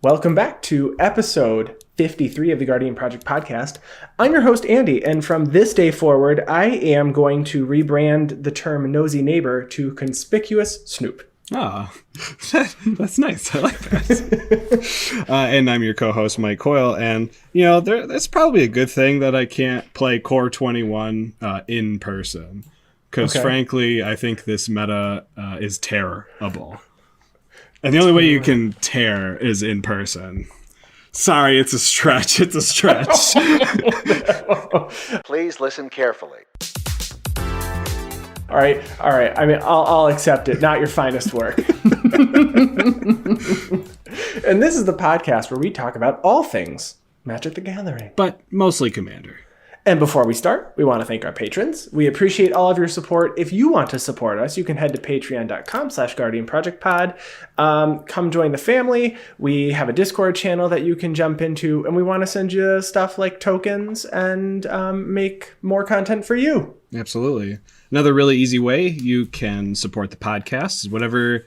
Welcome back to episode 53 of the Guardian Project podcast. I'm your host, Andy, and from this day forward, I am going to rebrand the term nosy neighbor to conspicuous snoop. Ah, that's nice. I like that. And I'm your co-host, Mike Coyle. And, you know, that's probably a good thing that I can't play Core 21 in person. Because, frankly, I think this meta is terrible. And the only way you can tear is in person. Sorry, it's a stretch. It's a stretch. Please listen carefully. All right. I mean, I'll accept it. Not your finest work. And this is the podcast where we talk about all things Magic the Gathering. But mostly Commander. And before we start, we want to thank our patrons. We appreciate all of your support. If you want to support us, you can head to patreon.com/guardianprojectpod. Come join the family. We have a Discord channel that you can jump into, and we want to send you stuff like tokens and make more content for you. Absolutely. Another really easy way you can support the podcast is whatever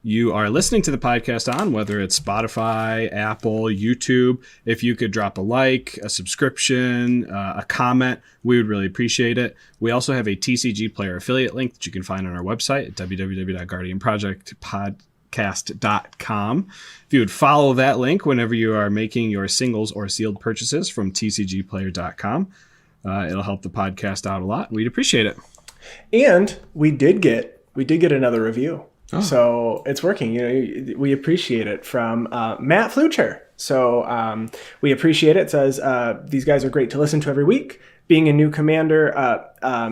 you are listening to the podcast on, whether it's Spotify, Apple, YouTube. If you could drop a like, a subscription, a comment, we would really appreciate it. We also have a TCG Player affiliate link that you can find on our website at www.guardianprojectpodcast.com. If you would follow that link whenever you are making your singles or sealed purchases from tcgplayer.com, it'll help the podcast out a lot. We'd appreciate it. And we did get another review. Oh. So it's working. You know, we appreciate it from Matt Flucher. So we appreciate it. It says, these guys are great to listen to every week. Being a new commander,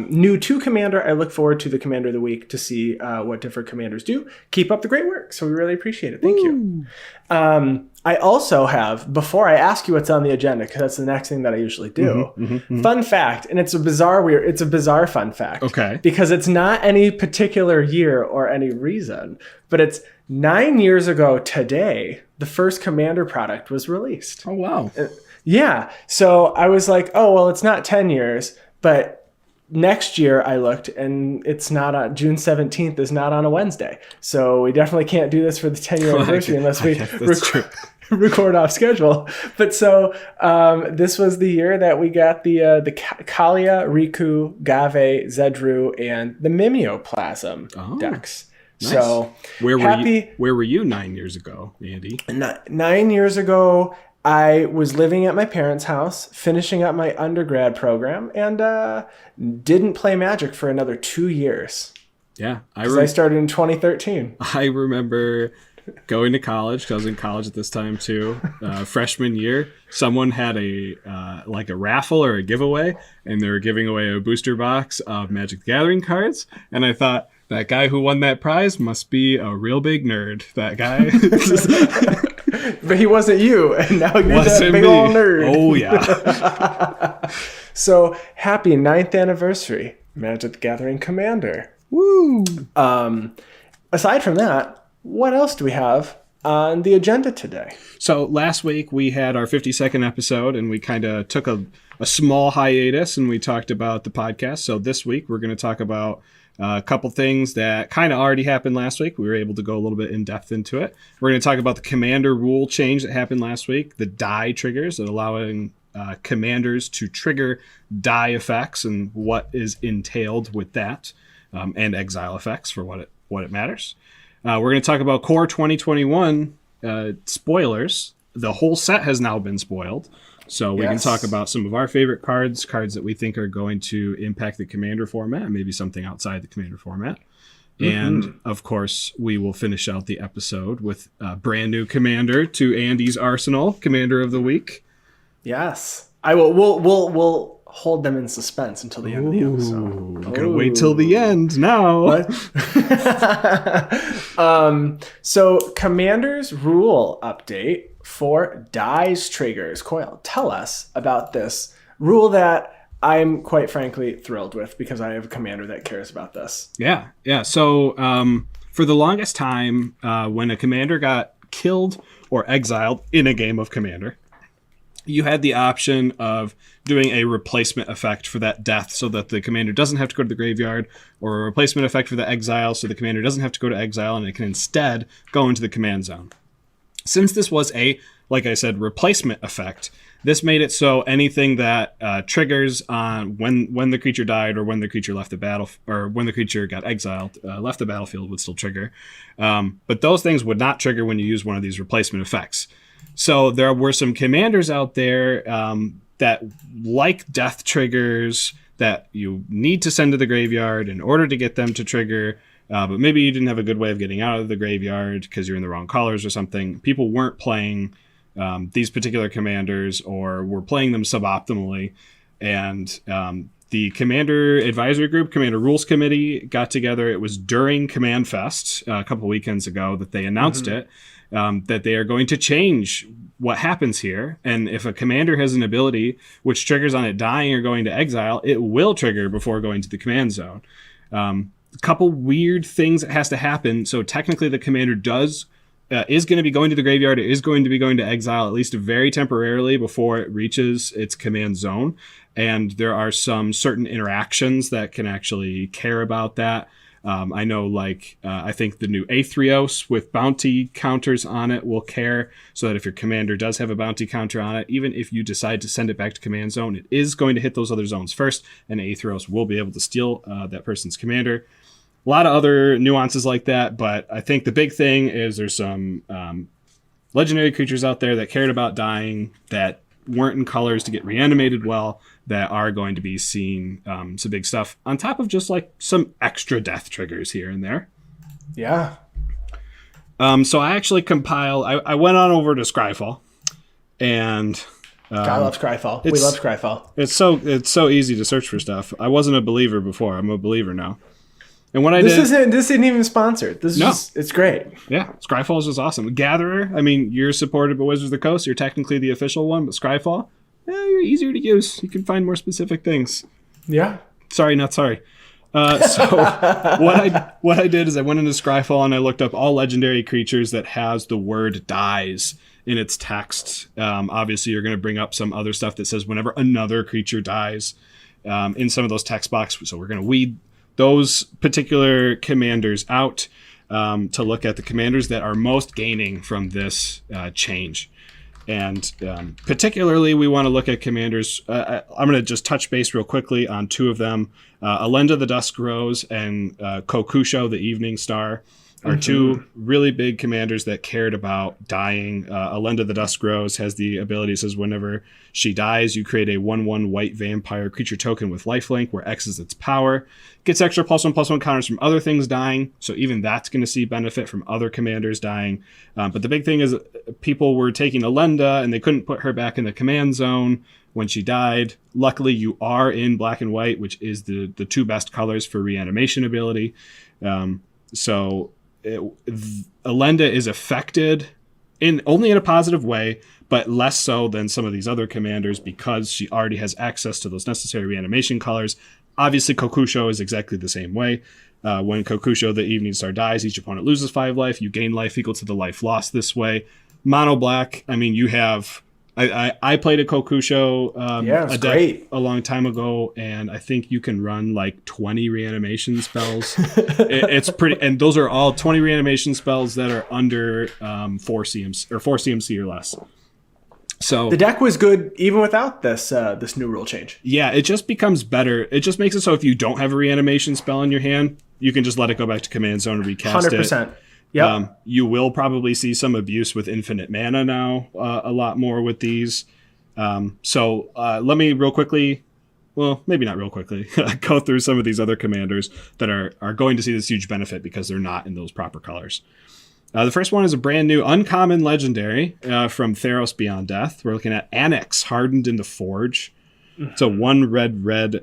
new to Commander, I look forward to the Commander of the Week to see what different commanders do. Keep up the great work. So we really appreciate it. Thank you. I also have, before I ask you what's on the agenda, because that's the next thing that I usually do, fun fact, and it's a bizarre fun fact. Okay. Because it's not any particular year or any reason, but it's 9 years ago today, the first Commander product was released. Oh, wow. Yeah. So I was like, oh, well, it's not 10 years, but next year I looked and it's not on June 17th is not on a Wednesday. So we definitely can't do this for the 10-year anniversary unless we record off schedule. But so this was the year that we got the Kalia, Riku, Gave, Zedru, and the Mimeoplasm decks. Nice. So where were you 9 years ago, Andy? 9 years ago, I was living at my parents' house, finishing up my undergrad program, and didn't play Magic for another 2 years. Yeah. I started in 2013. I remember going to college, because I was in college at this time too, freshman year. Someone had a raffle or a giveaway, and they were giving away a booster box of Magic the Gathering cards. And I thought, that guy who won that prize must be a real big nerd. That guy. But he wasn't you, and now you're that big old nerd. Oh, yeah. So, happy 9th anniversary, Magic the Gathering Commander. Woo! Aside from that, what else do we have on the agenda today? So, last week we had our 52nd episode, and we kind of took a small hiatus, and we talked about the podcast. So, this week we're going to talk about a couple things that kind of already happened last week. We were able to go a little bit in depth into it. We're going to talk about the Commander rule change that happened last week, the die triggers that allowing commanders to trigger die effects and what is entailed with that, and exile effects for what it matters. We're going to talk about Core 2021 spoilers. The whole set has now been spoiled. So we can talk about some of our favorite cards that we think are going to impact the Commander format, and maybe something outside the Commander format. And, of course, we will finish out the episode with a brand new Commander to Andy's arsenal, Commander of the Week. Yes. We'll hold them in suspense until the end of the episode. I'm going to wait till the end now. What? So, Commander's rule update for dies triggers. Coyle, tell us about this rule that I'm quite frankly thrilled with because I have a commander that cares about this. Yeah. So for the longest time, when a commander got killed or exiled in a game of Commander, you had the option of doing a replacement effect for that death so that the commander doesn't have to go to the graveyard, or a replacement effect for the exile so the commander doesn't have to go to exile and it can instead go into the command zone. Since this was like I said, replacement effect, this made it so anything that triggers on when the creature died or when the creature left the battle or when the creature got exiled, left the battlefield would still trigger. But those things would not trigger when you use one of these replacement effects. So there were some commanders out there that like death triggers that you need to send to the graveyard in order to get them to trigger. But maybe you didn't have a good way of getting out of the graveyard because you're in the wrong colors or something. People weren't playing these particular commanders or were playing them suboptimally. And the Commander Advisory Group, Commander Rules Committee got together. It was during Command Fest a couple weekends ago that they announced it, that they are going to change what happens here. And if a commander has an ability which triggers on it dying or going to exile, it will trigger before going to the command zone. A couple weird things that has to happen. So technically the commander is going to be going to the graveyard. It is going to be going to exile, at least very temporarily, before it reaches its command zone. And there are some certain interactions that can actually care about that. I know, I think the new Aetherios with bounty counters on it will care, so that if your commander does have a bounty counter on it, even if you decide to send it back to command zone, it is going to hit those other zones first, and Aetherios will be able to steal that person's commander. A lot of other nuances like that, but I think the big thing is there's some legendary creatures out there that cared about dying, that weren't in colors to get reanimated well, that are going to be seeing some big stuff on top of just some extra death triggers here and there. Yeah. So I actually compiled, I went on over to Scryfall, and I love Scryfall. We love Scryfall. It's so easy to search for stuff. I wasn't a believer before. I'm a believer now. And what this isn't even sponsored. It's great. Yeah, Scryfall is just awesome. Gatherer, I mean, you're supported by Wizards of the Coast. You're technically the official one, but Scryfall, you're easier to use. You can find more specific things. Yeah. Sorry, not sorry. So what I did is I went into Scryfall and I looked up all legendary creatures that has the word dies in its text. Obviously, you're going to bring up some other stuff that says whenever another creature dies in some of those text boxes. So we're going to weed those particular commanders out to look at the commanders that are most gaining from this change. And particularly, we want to look at commanders. I'm going to just touch base real quickly on two of them. Alenda the Dusk Rose and Kokusho the Evening Star are two really big commanders that cared about dying. Alenda the Dusk Rose has the ability, says whenever she dies, you create a 1/1 white vampire creature token with lifelink, where X is its power. Gets extra +1/+1 counters from other things dying, so even that's going to see benefit from other commanders dying. But the big thing is people were taking Alenda, and they couldn't put her back in the command zone when she died. Luckily, you are in black and white, which is the two best colors for reanimation ability. Alenda is affected only in a positive way, but less so than some of these other commanders because she already has access to those necessary reanimation colors. Obviously, Kokusho is exactly the same way. When Kokusho the Evening Star dies, each opponent loses 5 life. You gain life equal to the life lost this way. Mono black, I mean, you have... I played a Kokusho a deck a long time ago, and I think you can run 20 reanimation spells. It's pretty, and those are all 20 reanimation spells that are under 4 CMC or 4 CMC or less. So the deck was good even without this new rule change. Yeah, it just becomes better. It just makes it so if you don't have a reanimation spell in your hand, you can just let it go back to command zone and recast 100%. Yep. You will probably see some abuse with infinite mana now, a lot more with these. So let me real quickly, well, maybe not real quickly, go through some of these other commanders that are going to see this huge benefit because they're not in those proper colors. The first one is a brand new uncommon legendary from Theros Beyond Death. We're looking at Annex, Hardened in the Forge. It's a 1 red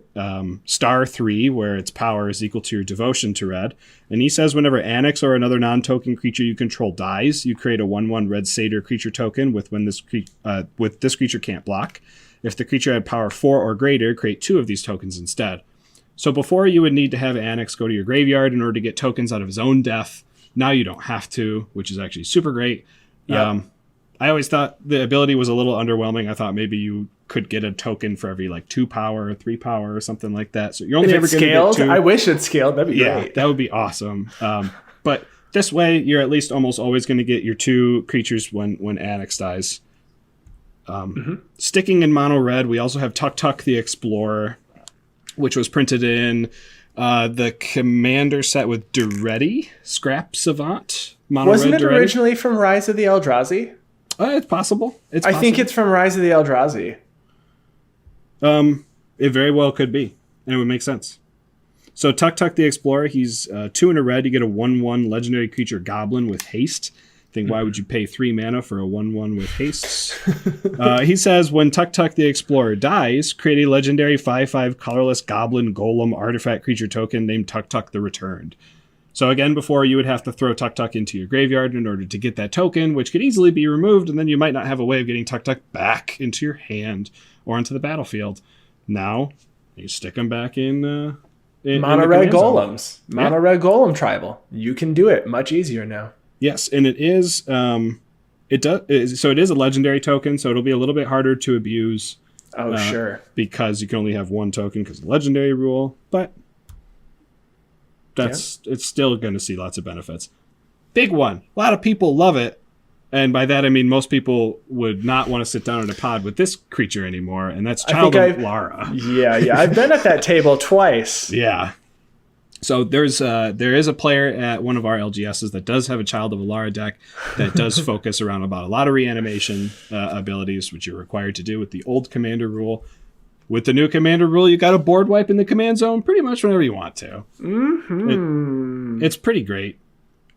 star 3 where its power is equal to your devotion to red. And he says whenever Annex or another non-token creature you control dies, you create a 1/1 red satyr creature token with this creature can't block. If the creature had power 4 or greater, create 2 of these tokens instead. So before you would need to have Annex go to your graveyard in order to get tokens out of his own death. Now you don't have to, which is actually super great. Yep. I always thought the ability was a little underwhelming. I thought maybe you could get a token for every 2 power or 3 power or something like that. So you're only ever going to get 2. I wish it scaled. That'd be great. That would be awesome. But this way, you're at least almost always going to get your 2 creatures when Annex dies. Sticking in mono red, we also have Tuk Tuk the Explorer, which was printed in the Commander set with Duretti, Scrap Savant. Mono Wasn't red it Duretti. originally from Rise of the Eldrazi? It's possible. I think it's from Rise of the Eldrazi. It very well could be, and it would make sense. So Tuk Tuk the Explorer, he's 2 in a red. You get a 1/1 legendary creature goblin with haste. Why would you pay 3 mana for a 1/1 with haste? He says, when Tuk Tuk the Explorer dies, create a legendary 5/5 colorless goblin golem artifact creature token named Tuk Tuk the Returned. So again, before you would have to throw Tuk Tuk into your graveyard in order to get that token, which could easily be removed, and then you might not have a way of getting Tuk Tuk back into your hand or into the battlefield. Now, you stick them back in Mono red golems. Mono red golem tribal. You can do it much easier now. Yes, and it is so it is a legendary token, so it'll be a little bit harder to abuse. Oh, sure. Because you can only have 1 token because of the legendary rule, but it's still going to see lots of benefits. Big one. A lot of people love it. And by that, I mean most people would not want to sit down in a pod with this creature anymore, and that's Child of Lara. Yeah. I've been at that table twice. Yeah. So there is a player at one of our LGSs that does have a Child of Alara deck that does focus around about a lot of reanimation abilities, which you're required to do with the old Commander rule. With the new Commander rule, you got a board wipe in the command zone pretty much whenever you want to. It's pretty great.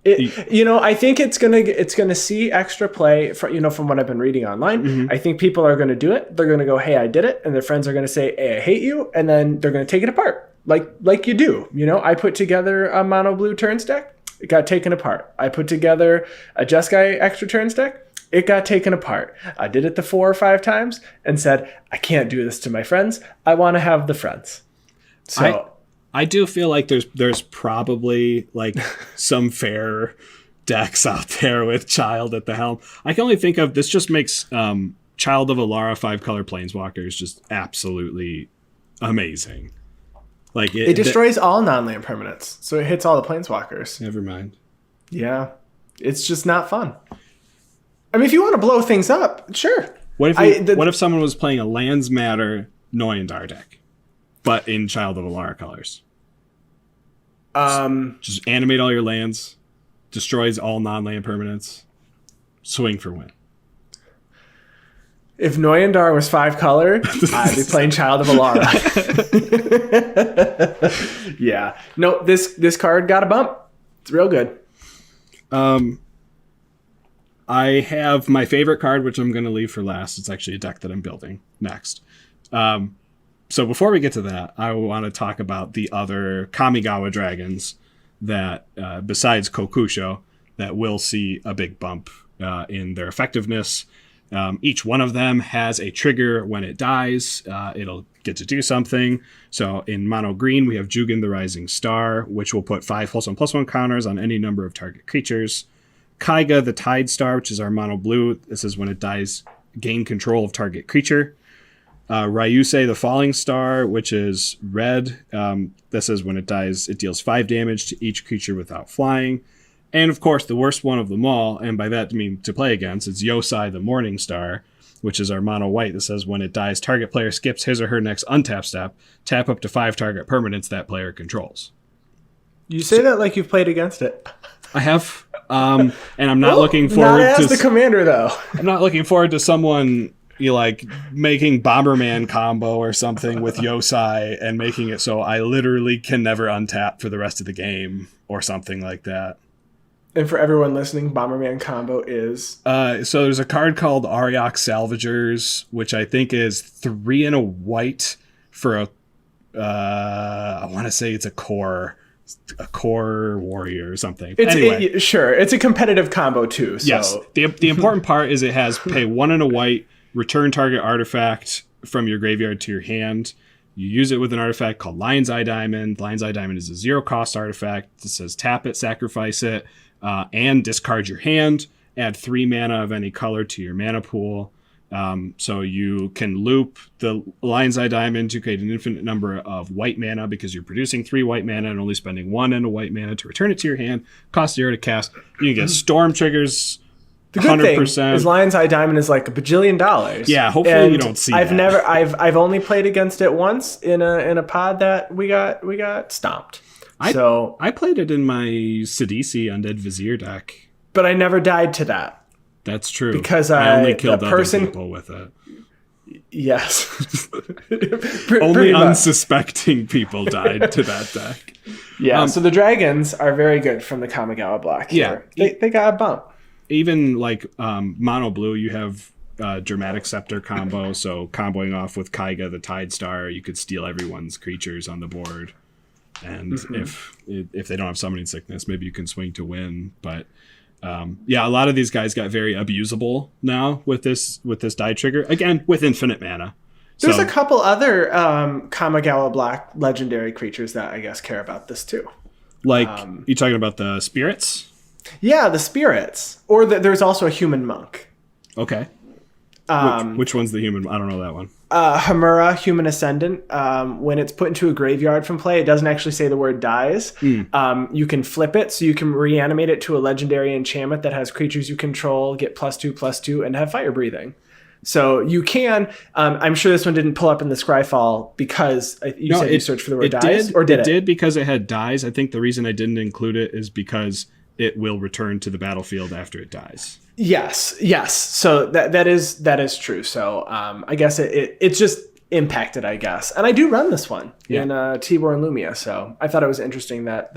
I think it's gonna see extra play from what I've been reading online. I think people are gonna do it. They're gonna go, "Hey, I did it," and their friends are gonna say, "Hey, I hate you," and then they're gonna take it apart, like you do. I put together a mono blue turns deck. It got taken apart. I put together a Jeskai extra turns deck. It got taken apart. I did it the 4 or 5 times and said, "I can't do this to my friends. I want to have the friends." So. I do feel like there's probably some fair decks out there with Child at the helm. I can only think of this just makes Child of Alara 5-color planeswalkers just absolutely amazing. It destroys all non-land permanents, so it hits all the planeswalkers. Never mind. Yeah, it's just not fun. I mean, if you want to blow things up, sure. What if someone was playing a Lands Matter Noyandar deck, but in Child of Alara colors? Just animate all your lands, destroys all non-land permanents, swing for win. If Noyandar was 5 color, I'd be playing Child of Alara. Yeah. No, this card got a bump. It's real good. I have my favorite card, which I'm going to leave for last. It's actually a deck that I'm building next. So before we get to that, I want to talk about the other Kamigawa dragons that, besides Kokusho, that will see a big bump in their effectiveness. Each one of them has a trigger when it dies. It'll get to do something. So in mono green, we have Jugen the Rising Star, which will put 5+1/+1 counters on any number of target creatures. Kaiga the Tide Star, which is our mono blue. This is when it dies, gain control of target creature. Ryusei the Falling Star, which is red. This is when it dies, it deals 5 damage to each creature without flying. And of course, the worst one of them all, and by that I mean to play against, it's Yosai the Morning Star, which is our mono white. That says when it dies, target player skips his or her next untap step, tap up to 5 target permanents that player controls. You say that like you've played against it. I have, and I'm not looking forward not as to the commander though. I'm not looking forward to someone making Bomberman combo or something with Yosai and making it so I literally can never untap for the rest of the game or something like that. And for everyone listening, Bomberman combo is? So there's a card called Ariok Salvagers, which I think is 3 and a white for a, I want to say it's a core warrior or something. Sure, it's a competitive combo too. So. Yes, the important part is it has pay 1 and a white, return target artifact from your graveyard to your hand. You use it with an artifact called Lion's Eye Diamond. Lion's Eye Diamond is a 0-cost artifact. It says tap it, sacrifice it, and discard your hand. Add 3 mana of any color to your mana pool. So you can loop the Lion's Eye Diamond to create an infinite number of white mana because you're producing 3 white mana and only spending 1 and a white mana to return it to your hand. Cost 0 to cast. You can get storm triggers. The good 100%. thing is Lion's Eye Diamond is like $1 bajillion. Yeah, hopefully you don't see that. I've only played against it once in a pod that we got stomped. I played it in my Sidisi Undead Vizier deck. But I never died to that. That's true. Because I only killed other people with it. Yes. Only unsuspecting people died to that deck. Yeah, so the dragons are very good from the Kamigawa block here. Yeah. They got a bump. Even like mono blue, you have Dramatic Scepter combo, so comboing off with Kaiga the Tide Star, you could steal everyone's creatures on the board. And if they don't have Summoning Sickness, maybe you can swing to win. But a lot of these guys got very abusable now with this die trigger. Again, with infinite mana. There's a couple other Kamigawa block legendary creatures that I guess care about this too. Like, you talking about the spirits? Yeah, the spirits. Or there's also a human monk. Okay. Which one's the human? I don't know that one. Hamura, Human Ascendant. When it's put into a graveyard from play, it doesn't actually say the word dies. You can flip it, so you can reanimate it to a legendary enchantment that has creatures you control, get +2/+2, and have fire breathing. So you can. I'm sure this one didn't pull up in the Scryfall because you said you searched for the word dies. Or did it? It did because it had dies. I think the reason I didn't include it is because it will return to the battlefield after it dies. Yes. So that is true. So I guess it's just impacted, I guess. And I do run this one in Tibor and Lumia, so I thought it was interesting that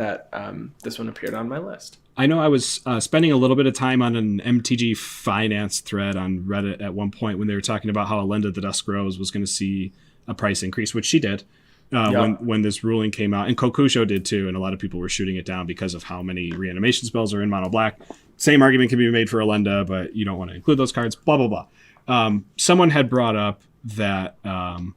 this one appeared on my list. I know I was spending a little bit of time on an MTG finance thread on Reddit at one point when they were talking about how Alenda the Dusk Rose was going to see a price increase, which she did. When this ruling came out, and Kokusho did too, and a lot of people were shooting it down because of how many reanimation spells are in mono black. Same argument can be made for Alenda, but you don't want to include those cards, blah, blah, blah. Someone had brought up that the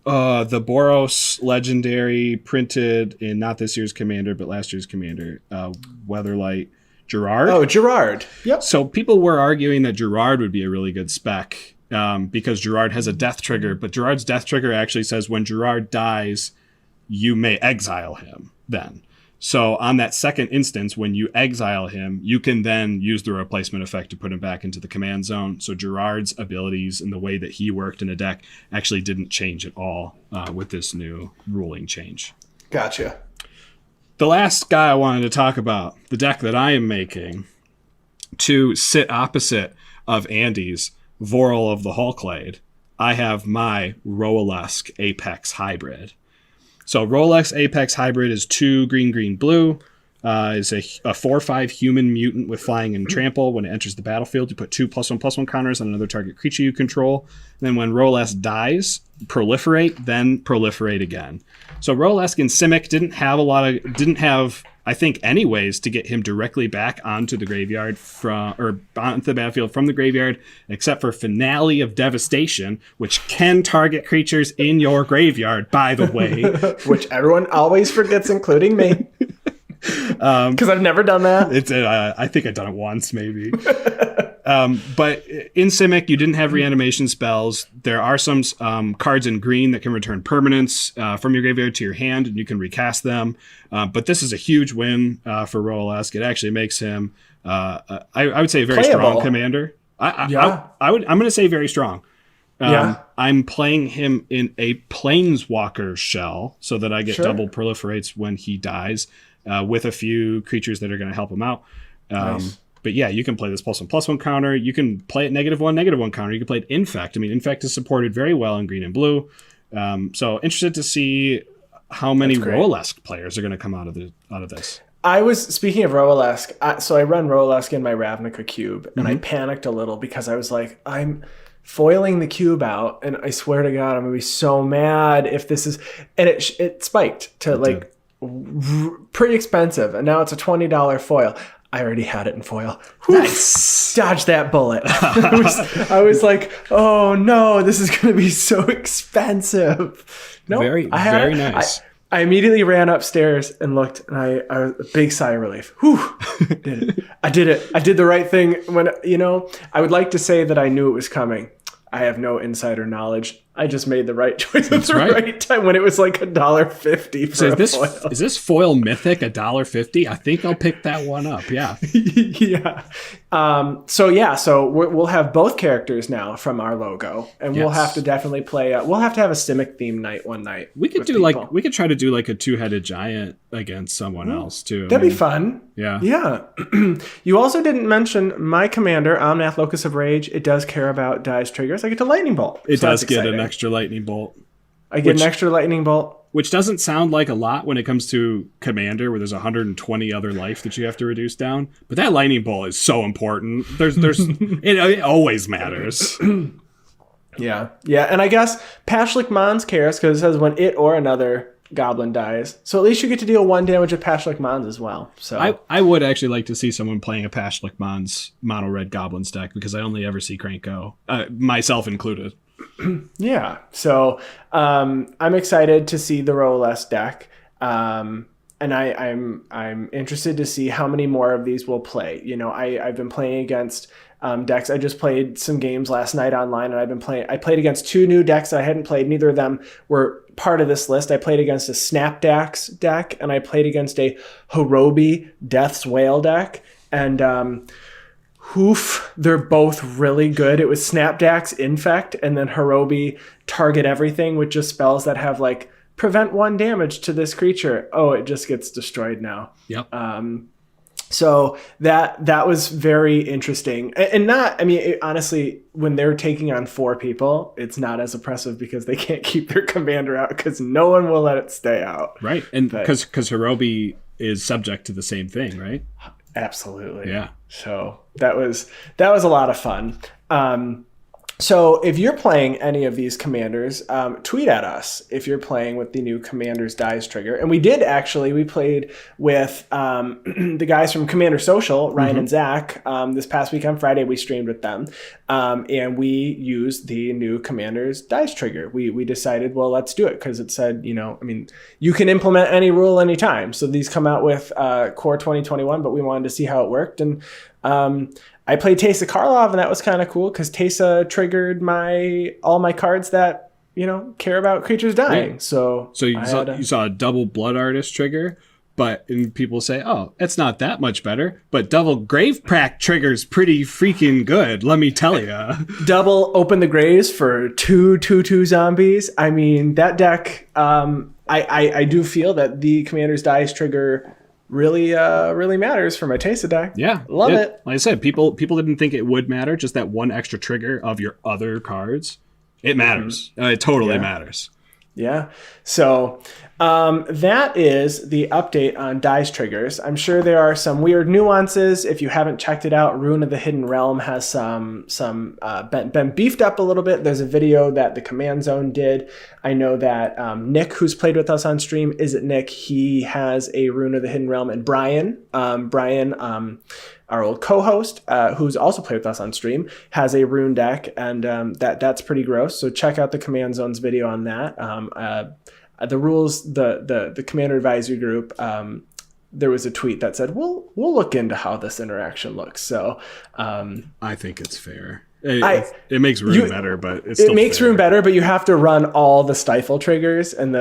Boros legendary printed in not this year's Commander, but last year's Commander, Weatherlight Gerard. Oh, Gerard. Yep. So people were arguing that Gerard would be a really good spec. Because Gerard has a death trigger, but Gerard's death trigger actually says when Gerard dies, you may exile him then. So on that second instance, when you exile him, you can then use the replacement effect to put him back into the command zone. So Gerard's abilities and the way that he worked in a deck actually didn't change at all with this new ruling change. Gotcha. The last guy I wanted to talk about, the deck that I am making to sit opposite of Andy's Voral of the Hulklade, I have my Roalesk Apex Hybrid. So Roalesk Apex Hybrid is 2 green, blue. Is a 4/5 human mutant with flying and trample. When it enters the battlefield, you put 2 +1/+1 counters on another target creature you control. And then when Roalesk dies, proliferate, then proliferate again. So Roalesk and Simic didn't have I think any ways to get him directly back onto the graveyard onto the battlefield from the graveyard, except for Finale of Devastation, which can target creatures in your graveyard, by the way. Which everyone always forgets, including me. Because I've never done that. I think I've done it once, maybe. But in Simic, you didn't have reanimation spells. There are some cards in green that can return permanents from your graveyard to your hand, and you can recast them. But this is a huge win for Roalesk. It actually makes him, I would say, a very strong commander. I'm going to say very strong. I'm playing him in a Planeswalker shell so that I get double proliferates when he dies, with a few creatures that are going to help him out. Nice. But yeah, you can play this +1/+1 counter. You can play it -1/-1 counter. You can play it Infect. I mean, Infect is supported very well in green and blue. So interested to see how many Roalesk players are going to come out of this. I was speaking of Roalesk. So I run Roalesk in my Ravnica cube, and I panicked a little because I was like, I'm foiling the cube out, and I swear to God, I'm gonna be so mad if this is. And it spiked to pretty expensive, and now it's a $20 foil. I already had it in foil. Nice. Dodge that bullet. I was like, oh no, this is going to be so expensive. No, very nice. I immediately ran upstairs and looked, and I was a big sigh of relief. Whew, did it. I did it. I did the right thing. When, I would like to say that I knew it was coming. I have no insider knowledge. I just made the right choice at the right time when it was like $1.50 for a foil. Is this foil mythic $1.50? I think I'll pick that one up. Yeah. Yeah. So we'll have both characters now from our logo, and we'll have to definitely play. We'll have to have a Simic theme night one night. We could we could try to do like a two-headed giant against someone else too. That'd be fun. Yeah. Yeah. You also didn't mention my commander, Omnath Locus of Rage. It does care about dice triggers. I get to lightning bolt. It does get an extra lightning bolt. I get an extra lightning bolt. Which doesn't sound like a lot when it comes to Commander, where there's 120 other life that you have to reduce down. But that lightning bolt is so important. It always matters. Yeah. And I guess Pashlik Mons cares because it says when it or another goblin dies. So at least you get to deal 1 damage of Pashlik Mons as well. So I would actually like to see someone playing a Pashlik Mons mono red goblins deck because I only ever see Kranko, myself included. Yeah, so I'm excited to see the Roll-less deck, and I'm interested to see how many more of these we'll play. I've been playing against decks. I just played some games last night online, and I played against 2 new decks that I hadn't played. Neither of them were part of this list. I played against a Snapdax deck, and I played against a Horobi Death's Whale deck, and they're both really good. It was Snapdax Infect and then Horobi Target Everything with just spells that have like prevent 1 damage to this creature. Oh, it just gets destroyed now. Yep. So that was very interesting. And honestly, when they're taking on 4 people, it's not as oppressive because they can't keep their commander out because no one will let it stay out. Right. And because Horobi is subject to the same thing, right? Absolutely. Yeah. So that was a lot of fun. So if you're playing any of these commanders, tweet at us if you're playing with the new Commander's Dice Trigger. And we played with the guys from Commander Social, Ryan and Zach. This past week on Friday, we streamed with them. And we used the new Commander's Dice Trigger. We decided, well, let's do it because it said, you can implement any rule anytime. So these come out with Core 2021, but we wanted to see how it worked. And I played Teysa Karlov, and that was kind of cool because Teysa triggered all my cards that care about creatures dying. Yeah. So you saw a double Blood Artist trigger, and people say, oh, it's not that much better. But double Gravepract trigger's pretty freaking good, let me tell you. Double Open the Graves for 2/2/2 zombies. I mean, that deck. I do feel that the Commander's Dice Trigger really matters for my Teysa deck. Yeah. Love it. Like I said, people didn't think it would matter, just that 1 extra trigger of your other cards. It matters. It totally matters. Yeah. So that is the update on dice triggers. I'm sure there are some weird nuances. If you haven't checked it out, Rune of the Hidden Realm has been beefed up a little bit. There's a video that the Command Zone did. I know that Nick, who's played with us on stream, Nick? He has a Rune of the Hidden Realm, and Brian, our old co-host, who's also played with us on stream, has a rune deck, and that's pretty gross. So check out the Command Zone's video on that. The rules, the Commander Advisory Group, there was a tweet that said, we'll look into how this interaction looks. So I think it's fair. It makes Rune better, but it's still makes fair. Rune better, but you have to run all the stifle triggers and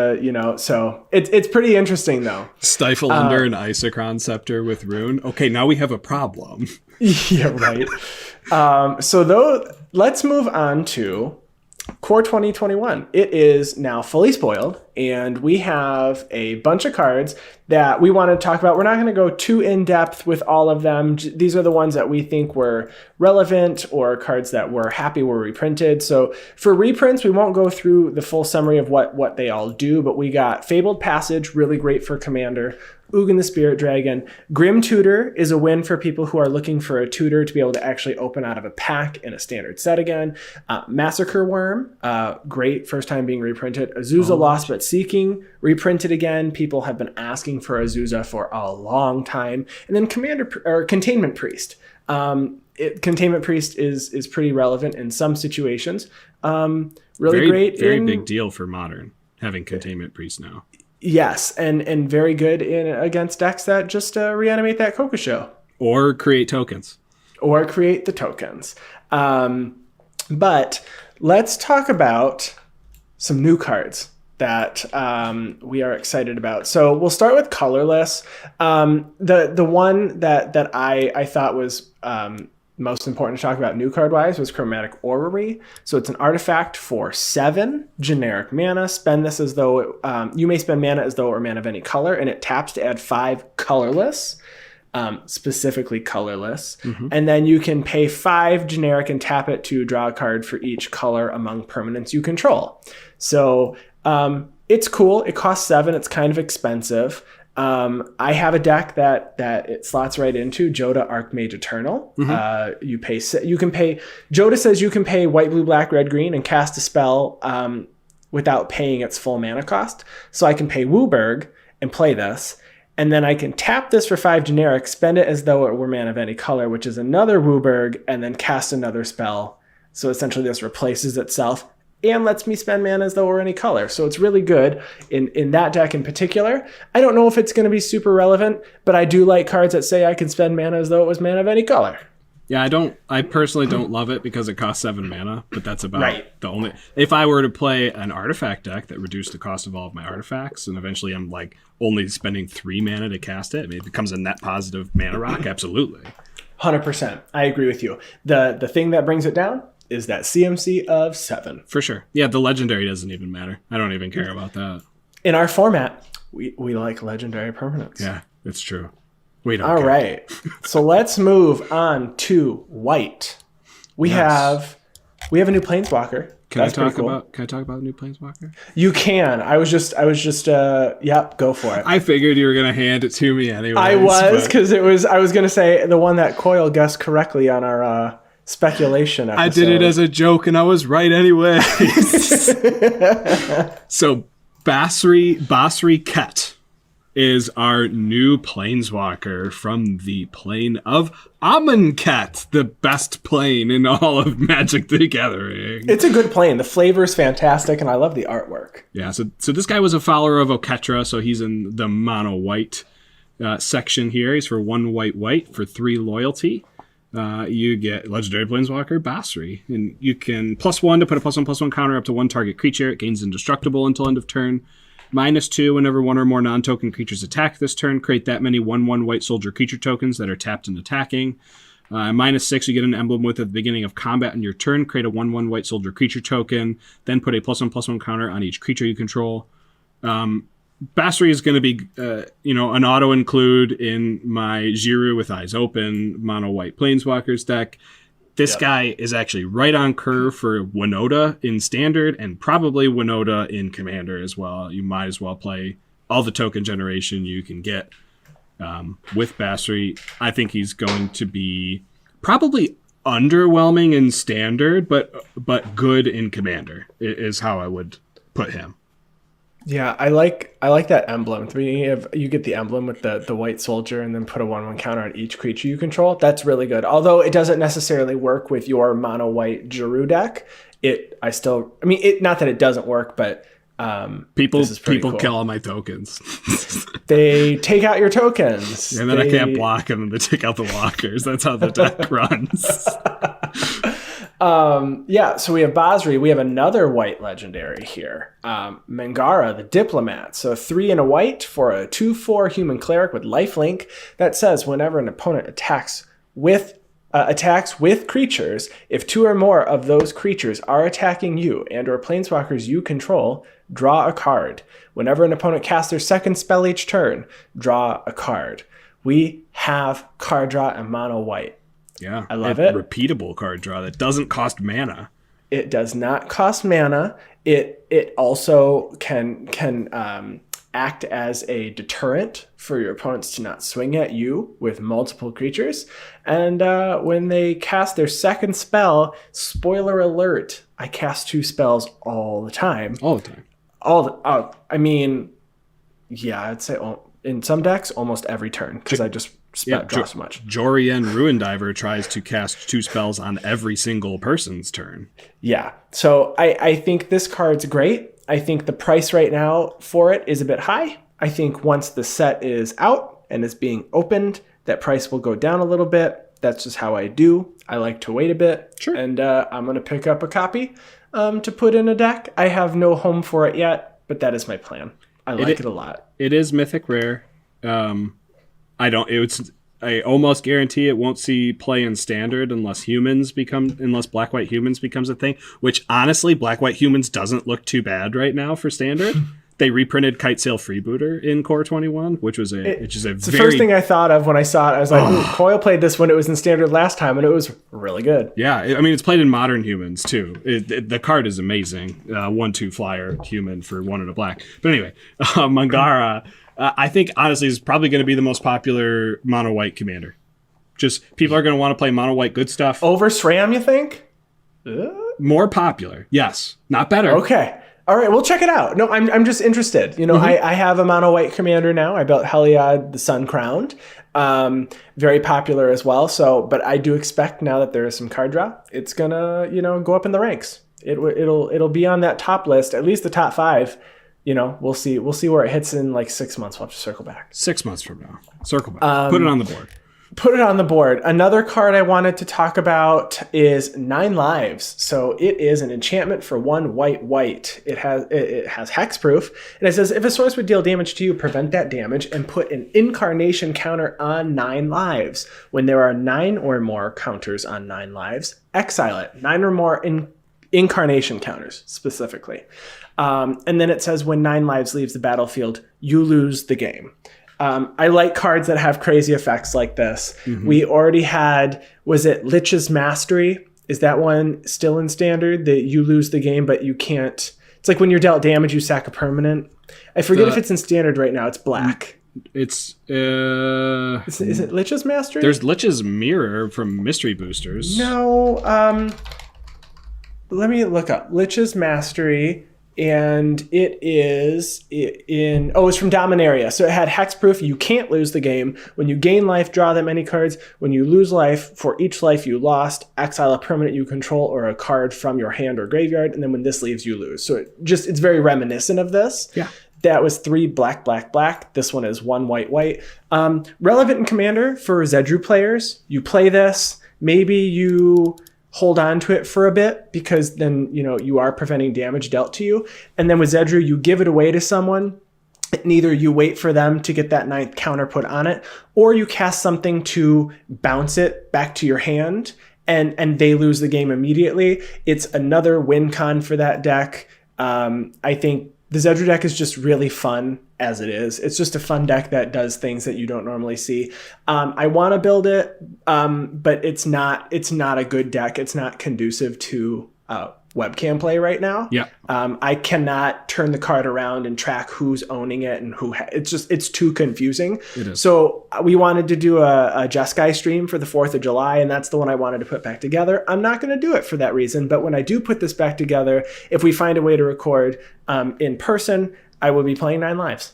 so it's pretty interesting though. Stifle under an Isochron Scepter with Rune. Okay, now we have a problem. Yeah, right. Let's move on to Core 2021. It is now fully spoiled, and we have a bunch of cards that we want to talk about. We're not going to go too in-depth with all of them. These are the ones that we think were relevant or cards that we're happy were reprinted. So for reprints, we won't go through the full summary of what they all do, but we got Fabled Passage, really great for Commander. Ugin the Spirit Dragon. Grim Tutor is a win for people who are looking for a tutor to be able to actually open out of a pack in a standard set again. Massacre Worm, great, first time being reprinted. Azusa Lost But Seeking, reprinted again. People have been asking for Azusa for a long time. And then Containment Priest. Containment Priest is pretty relevant in some situations. Very great. Very big deal for Modern, having Containment Priest now. Yes, and very good against decks that just reanimate that Kokosho. Or create tokens. Or create the tokens. But let's talk about some new cards that we are excited about. So we'll start with colorless. The one that I thought was most important to talk about new card wise was Chromatic Orrery. So it's an artifact for 7 generic mana. Spend this as though you may spend mana as though it were mana of any color, and it taps to add 5 colorless. Specifically colorless. And then you can pay 5 generic and tap it to draw a card for each color among permanents you control. So it's cool. It costs 7. It's kind of expensive. I have a deck that it slots right into Joda Archmage Eternal. You can pay. Joda says you can pay white, blue, black, red, green, and cast a spell without paying its full mana cost. So I can pay Wooburg and play this. And then I can tap this for 5 generic, spend it as though it were mana of any color, which is another Wooburg, and then cast another spell. So essentially this replaces itself and lets me spend mana as though it were any color. So it's really good in that deck in particular. I don't know if it's going to be super relevant, but I do like cards that say I can spend mana as though it was mana of any color. Yeah, I personally don't love it because it costs 7 mana, but that's about Right. the only... If I were to play an artifact deck that reduced the cost of all of my artifacts, and eventually I'm like only spending 3 mana to cast it, it becomes a net positive mana rock, absolutely. 100%. I agree with you. The thing that brings it down is that CMC of 7. For sure. Yeah, the legendary doesn't even matter. I don't even care about that. In our format, we like legendary permanents. Yeah, it's true. We don't All care. right. So let's move on to white. We have a new Planeswalker. Can I talk about the new Planeswalker? You can. I was just yep, go for it. I figured you were gonna hand it to me anyway. I was, because I was gonna say the one that Coyle guessed correctly on our speculation episode. I did it as a joke and I was right anyway. So Basri Ket is our new Planeswalker from the plane of Amonkhet, the best plane in all of Magic the Gathering. It's a good plane. The flavor is fantastic, and I love the artwork. Yeah, so this guy was a follower of Oketra, so he's in the mono white section here. He's for 1 white for 3 loyalty. You get Legendary Planeswalker Basri, and you can +1 to put a +1/+1 counter up to 1 target creature. It gains indestructible until end of turn. -2 whenever 1 or more non-token creatures attack this turn. Create that many 1/1 white soldier creature tokens that are tapped and attacking. -6, you get an emblem with at the beginning of combat on your turn. Create a 1/1 white soldier creature token. Then put a +1/+1 counter on each creature you control. Basri is going to be, an auto include in my Jiru with Eyes Open mono white Planeswalkers deck. This guy is actually right on curve for Winota in Standard and probably Winota in Commander as well. You might as well play all the token generation you can get with Basri. I think he's going to be probably underwhelming in Standard, but good in Commander is how I would put him. Yeah, I like that emblem. You get the emblem with the white soldier and then put a 1/1 counter on each creature you control. That's really good. Although it doesn't necessarily work with your mono white Jiru deck. Not that it doesn't work, but people cool. kill all my tokens. They take out your tokens. And then I can't block them and they take out the walkers. That's how the deck runs. So we have Basri. We have another white legendary here. Mangara, the Diplomat. So 3 and a white for a 2/4 human cleric with lifelink that says whenever an opponent attacks with creatures, if 2 or more of those creatures are attacking you and or planeswalkers you control, draw a card. Whenever an opponent casts their second spell each turn, draw a card. We have card draw and mono white. Yeah, I love it. Repeatable card draw that doesn't cost mana. It does not cost mana. It also can act as a deterrent for your opponents to not swing at you with multiple creatures. And when they cast their second spell, spoiler alert, I cast 2 spells all the time. All the time. I'd say in some decks, almost every turn, because I just draw so much. Jorian Ruindiver tries to cast 2 spells on every single person's turn. Yeah. So I think this card's great. I think the price right now for it is a bit high. I think once the set is out and is being opened, that price will go down a little bit. That's just how I do. I like to wait a bit. Sure. And I'm going to pick up a copy to put in a deck. I have no home for it yet, but that is my plan. I like it a lot. It is mythic rare. I almost guarantee it won't see play in standard unless black white humans becomes a thing, which honestly black white humans doesn't look too bad right now for standard. They reprinted Kite Sail Freebooter in Core 21, which is the first thing I thought of when I saw it. I was like, ooh, Coyle played this when it was in standard last time, and it was really good. Yeah, I mean, it's played in modern humans, too. The card is amazing. 1/2 flyer human for 1 and a black. But anyway, Mangara, I think, honestly, is probably going to be the most popular mono-white commander. Just people are going to want to play mono-white good stuff. Over SRAM, you think? More popular, yes. Not better. Okay. All right, we'll check it out. No, I'm just interested. You know, I have a mono white commander now. I built Heliod, the Sun Crowned, very popular as well. So, but I do expect now that there is some card draw, it's gonna go up in the ranks. It'll be on that top list, at least the top 5. You know, we'll see where it hits in like 6 months. We'll have to circle back. 6 months from now, circle back. Put it on the board. Put it on the board. Another card I wanted to talk about is 9 Lives. So it is an enchantment for 1 white. It has hexproof, and it says if a source would deal damage to you, prevent that damage and put an incarnation counter on 9 lives. When there are 9 or more counters on 9 lives, exile it. 9 or more incarnation counters specifically. And then it says when 9 lives leaves the battlefield, you lose the game. I like cards that have crazy effects like this. Mm-hmm. We already had, was it Lich's Mastery? Is that one still in standard that you lose the game, but you can't? It's like when you're dealt damage, you sack a permanent. I forget if it's in standard right now. It's black. Is it Lich's Mastery? There's Lich's Mirror from Mystery Boosters. No. Let me look up Lich's Mastery. And it is it's from Dominaria. So it had hexproof. You can't lose the game. When you gain life, draw that many cards. When you lose life, for each life you lost, exile a permanent you control or a card from your hand or graveyard. And then when this leaves, you lose. So it's very reminiscent of this. Yeah. That was 3 black, black, black. This one is 1 white, white. Relevant in Commander for Zedru players. You play this. Maybe you hold on to it for a bit because then, you are preventing damage dealt to you. And then with Zedru, you give it away to someone. And either you wait for them to get that 9th counter put on it, or you cast something to bounce it back to your hand and they lose the game immediately. It's another win con for that deck. I think the Zedru deck is just really fun as it is. It's just a fun deck that does things that you don't normally see. I want to build it, but it's not a good deck. It's not conducive to webcam play right now. Yeah. I cannot turn the card around and track who's owning it and who. It's too confusing. It is. So we wanted to do a Jeskai stream for the 4th of July, and that's the one I wanted to put back together. I'm not going to do it for that reason, but when I do put this back together, if we find a way to record in person, I will be playing 9 lives.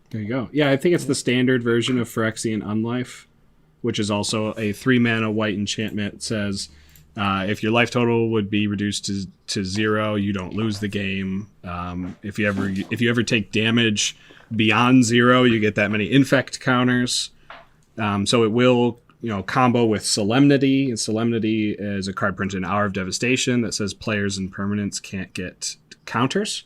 There you go. Yeah, I think it's the standard version of Phyrexian Unlife, which is also a 3-mana white enchantment. It says if your life total would be reduced to 0, you don't lose the game. If you ever take damage beyond 0, you get that many infect counters. So it will combo with Solemnity, and Solemnity is a card printed in Hour of Devastation that says players and permanents can't get counters.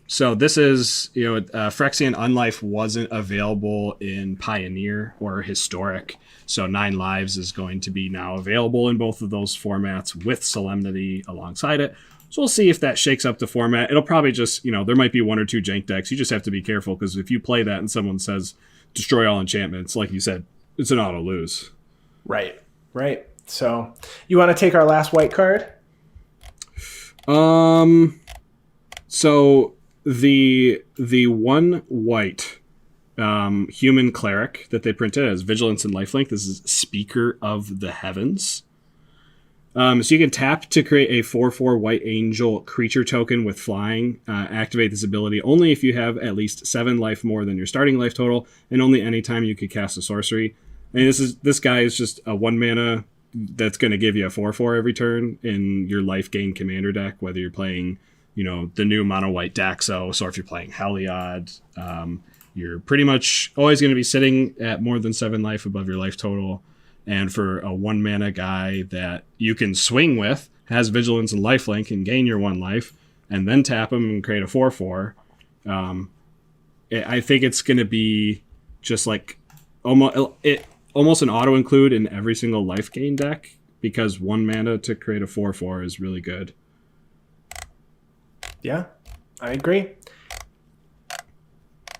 So this is, Phyrexian Unlife wasn't available in Pioneer or Historic. So 9 Lives is going to be now available in both of those formats with Solemnity alongside it. So we'll see if that shakes up the format. It'll probably just, there might be 1 or 2 jank decks. You just have to be careful because if you play that and someone says destroy all enchantments, like you said, it's an auto lose. Right. So you want to take our last white card? So the 1 white human cleric that they printed as Vigilance and Lifelink. This is Speaker of the Heavens. So you can tap to create a 4/4 white angel creature token with flying. Activate this ability only if you have at least 7 life more than your starting life total, and only anytime you could cast a sorcery. And this guy is just a 1 mana that's going to give you a 4/4 every turn in your life gain commander deck, whether you're playing the new mono white Daxo. So if you're playing Heliod, you're pretty much always going to be sitting at more than 7 life above your life total. And for a 1 mana guy that you can swing with, has Vigilance and Lifelink, and gain your 1 life, and then tap him and create a 4/4. I think it's going to be just like almost an auto include in every single life gain deck, because 1 mana to create a 4/4 is really good. Yeah, I agree.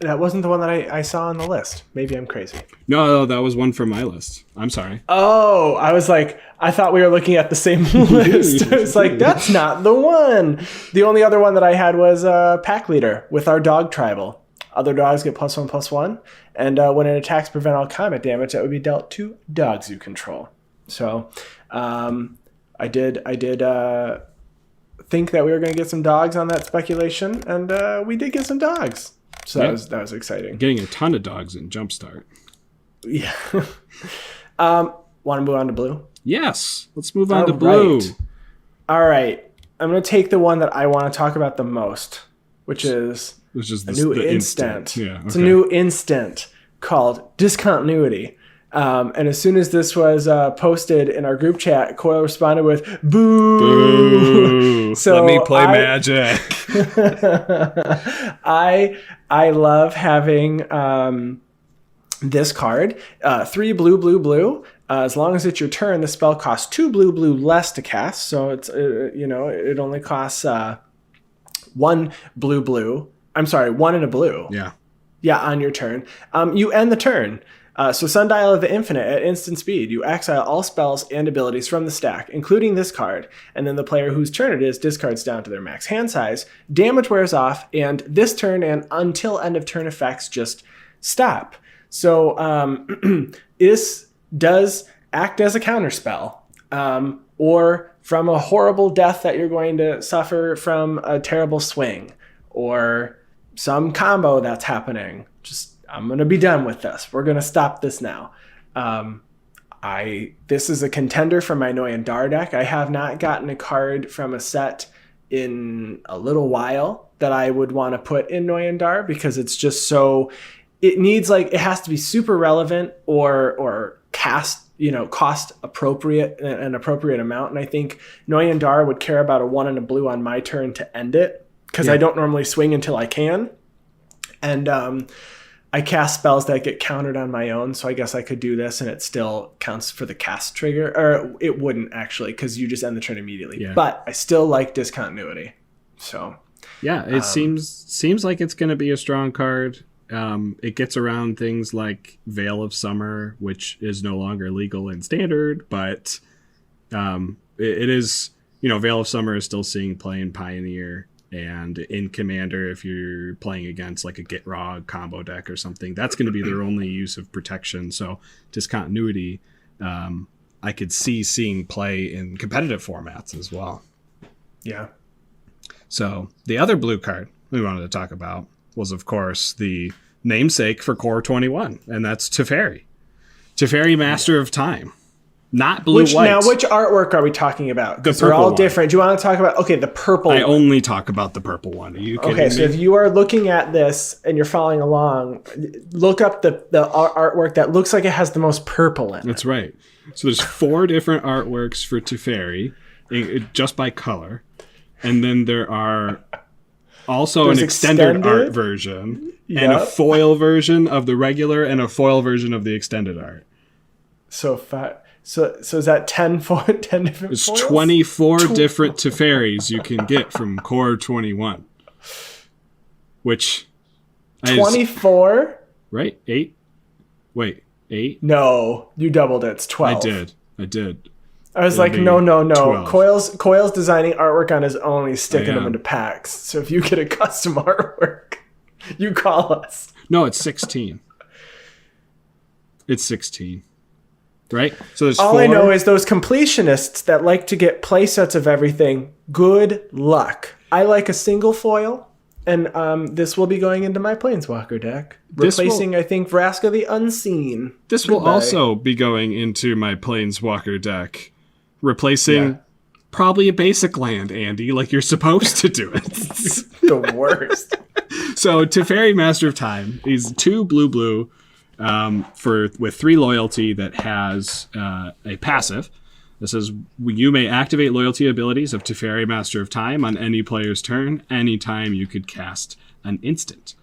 That wasn't the one that I saw on the list. Maybe I'm crazy. No, that was one from my list. I'm sorry. Oh, I was like, I thought we were looking at the same list. I was like, that's not the one. The only other one that I had was Pack Leader with our dog tribal. Other dogs get +1/+1. And when it attacks, prevent all combat damage that would be dealt to dogs you control. So I did think that we were going to get some dogs on that speculation. And we did get some dogs. So that was exciting. Getting a ton of dogs in Jumpstart. Yeah. Want to move on to blue? Yes. Let's move on to blue. Right. All right. I'm going to take the one that I want to talk about the most, which is a new instant. Yeah, okay. It's a new instant called Discontinuity. And as soon as this was posted in our group chat, Coyle responded with "Boo!" Boo. So let me play Magic. I love having this card. 3 blue. As long as it's your turn, the spell costs 2 blue less to cast. So it's it only costs 1 blue. I'm sorry, 1 and a blue. Yeah, on your turn. You end the turn. So Sundial of the Infinite at instant speed. You exile all spells and abilities from the stack, including this card, and then the player whose turn it is discards down to their max hand size. Damage wears off, and this turn and until end of turn effects just stop. So this does act as a counterspell, or from a horrible death that you're going to suffer from a terrible swing, or some combo that's happening. I'm going to be done with this. We're going to stop this now. This is a contender for my Noyan Dar deck. I have not gotten a card from a set in a little while that I would want to put in Noyan Dar, because it's just so, it has to be super relevant or cost appropriate, an appropriate amount. And I think Noyan Dar would care about a 1 and a blue on my turn to end it, because I don't normally swing until I can. And I cast spells that get countered on my own, so I guess I could do this and it still counts for the cast trigger. Or it wouldn't, actually, because you just end the turn immediately. Yeah. But I still like Discontinuity. So yeah, it seems like it's going to be a strong card. It gets around things like Veil of Summer, which is no longer legal in Standard, but it is, Veil of Summer is still seeing play in Pioneer. And in Commander, if you're playing against like a Gitrog combo deck or something, that's going to be their only use of protection. So Discontinuity, I could see seeing play in competitive formats as well. Yeah. So the other blue card we wanted to talk about was, of course, the namesake for Core 21, and that's Teferi. Teferi, Master of Time. Not blue-white. Now, which artwork are we talking about? Because they're all different. Do you want to talk about... Okay, the purple I only talk about the purple one. Are you kidding me? So if you are looking at this and you're following along, look up the artwork that looks like it has the most purple in it. That's right. So there's 4 different artworks for Teferi, just by color. And then there are also an extended art version, and a foil version of the regular, and a foil version of the extended art. So is that 10 different There's foils? 24 different Teferis you can get from Core 21. Which... 24? Right? 8? Wait, 8? No, you doubled it. It's 12. I did. I was like, no. 12. Coyle's designing artwork on his own. He's sticking them into packs. So if you get a custom artwork, you call us. No, it's 16. It's 16. Right? So there's all 4. I know is those completionists that like to get play sets of everything, good luck. I like a single foil, and this will be going into my Planeswalker deck. Replacing, I think, Vraska the Unseen. This will also be going into my Planeswalker deck. Replacing Probably a basic land, Andy, like you're supposed to do it. The worst. So Teferi, Master of Time, he's 2 blue with 3 loyalty that has a passive. That says you may activate loyalty abilities of Teferi, Master of Time on any player's turn anytime you could cast an instant.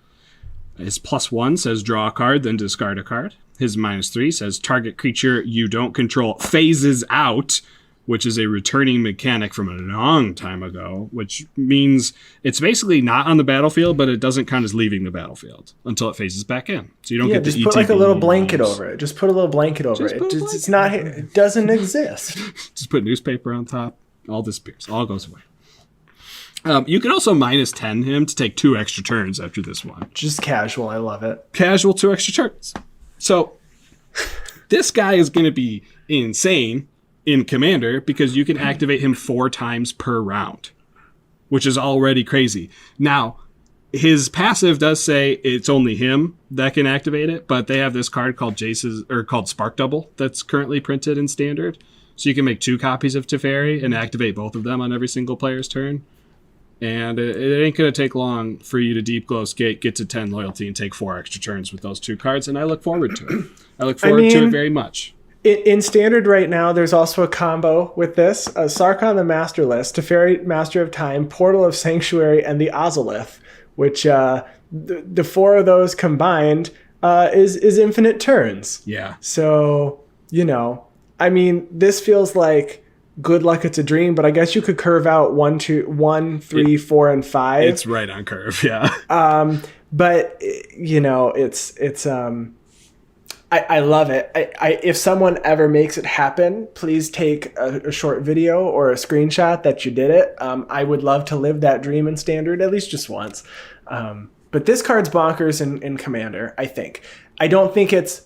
His +1 says draw a card, then discard a card. His -3 says target creature you don't control phases out, which is a returning mechanic from a long time ago, which means it's basically not on the battlefield, but it doesn't count as leaving the battlefield until it phases back in. So you don't get the just put like a little blanket over it. Just put a little blanket over it. It's not. It doesn't exist. Just put newspaper on top. All disappears. All goes away. You can also -10 him to take 2 extra turns after this one. Just casual. I love it. Casual 2 extra turns. So this guy is going to be insane in Commander because you can activate him 4 times per round, which is already crazy. Now, his passive does say it's only him that can activate it, but they have this card called called Spark Double that's currently printed in Standard. So you can make 2 copies of Teferi and activate both of them on every single player's turn. And it ain't going to take long for you to Deep Glow Skate, get to 10 loyalty, and take 4 extra turns with those 2 cards, and I look forward to it. I look forward to it very much. In Standard right now, there's also a combo with this. Sarkhan the Masterless, Teferi Master of Time, Portal of Sanctuary, and the Ozolith, which the 4 of those combined is infinite turns. Yeah. So, I mean, this feels like good luck, it's a dream, but I guess you could curve out 1, 3, 4, and 5. It's right on curve, yeah. But it's I love it. If someone ever makes it happen, please take a short video or a screenshot that you did it. I would love to live that dream in Standard at least just once. But this card's bonkers in Commander, I think. I don't think it's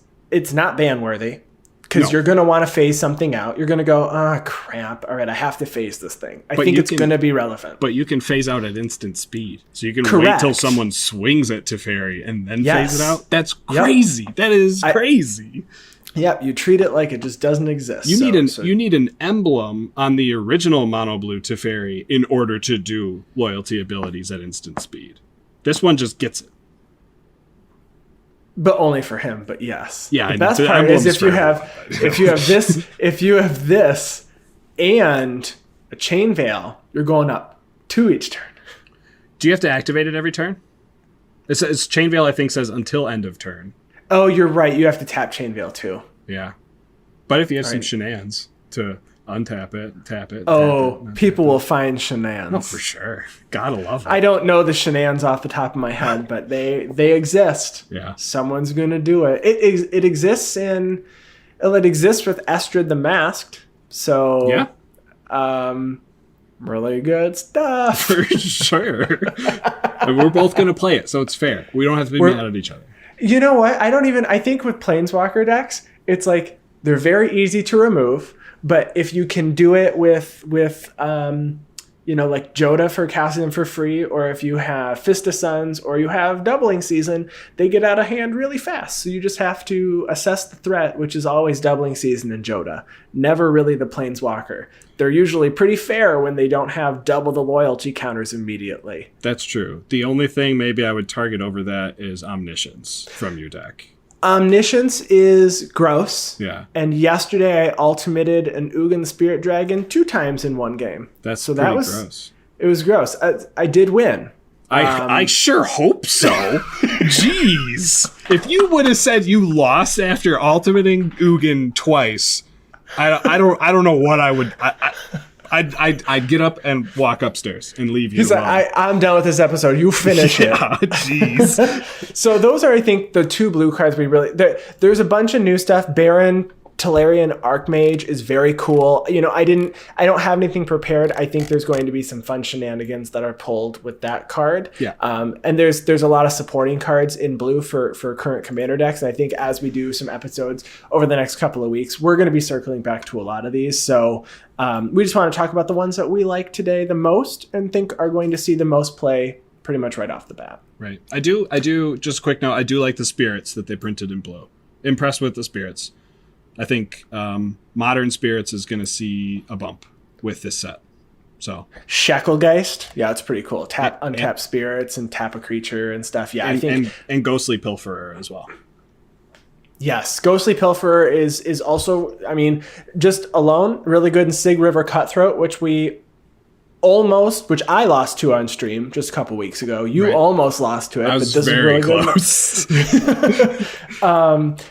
not ban worthy. Because you're going to want to phase something out. You're going to go, crap. All right, I have to phase this thing. I think it's going to be relevant. But you can phase out at instant speed. So you can Correct. wait till someone swings at Teferi and then phase it out. That's crazy. That is crazy. Yep, you treat it like it just doesn't exist. You need an emblem on the original mono blue Teferi in order to do loyalty abilities at instant speed. This one just gets it. But only for him, but yes. Yeah, the best part is if you have this and a Chain Veil, you're going up 2 each turn. Do you have to activate it every turn? It's Chain Veil, I think, says until end of turn. Oh, you're right. You have to tap Chain Veil too. Yeah. But if you have some shenanigans to untap it, tap it. People will find shenanigans. Oh, for sure. Gotta love it. I don't know the shenanigans off the top of my head, but they exist. Yeah. Someone's gonna do it. It exists with Estrid the Masked. So yeah. Really good stuff. For sure. And we're both gonna play it, so it's fair. We don't have to be mad at each other. You know what? I think with Planeswalker decks, it's like they're very easy to remove. But if you can do it with like Joda for casting them for free, or if you have Fist of Suns, or you have Doubling Season, they get out of hand really fast. So you just have to assess the threat, which is always Doubling Season and Joda, never really the Planeswalker. They're usually pretty fair when they don't have double the loyalty counters immediately. That's true. The only thing maybe I would target over that is Omniscience from your deck. Omniscience is gross. Yeah. And yesterday I ultimated an Ugin Spirit Dragon 2 times in one game. That was gross. It was gross. I did win. I sure hope so. Jeez. If you would have said you lost after ultimating Ugin twice, I don't know what I would. I'd get up and walk upstairs and leave you. He's like, I'm done with this episode. You finish it. Jeez. So those are, I think, the 2 blue cards we really... There's a bunch of new stuff. Baron, Tolarian Archmage is very cool. I don't have anything prepared. I think there's going to be some fun shenanigans that are pulled with that card. Yeah. And there's a lot of supporting cards in blue for current Commander decks. And I think as we do some episodes over the next couple of weeks, we're going to be circling back to a lot of these. So we just want to talk about the ones that we like today the most and think are going to see the most play pretty much right off the bat. Right. I do. Just a quick note. I do like the spirits that they printed in blue. Impressed with the spirits. I think Modern Spirits is going to see a bump with this set. So Shacklegeist, yeah, it's pretty cool. Untap spirits and tap a creature and stuff. Yeah, I think and Ghostly Pilferer as well. Yes, Ghostly Pilferer is also, I mean, just alone really good in Sig River Cutthroat, which I lost to on stream just a couple weeks ago. You almost lost to it, I was very close.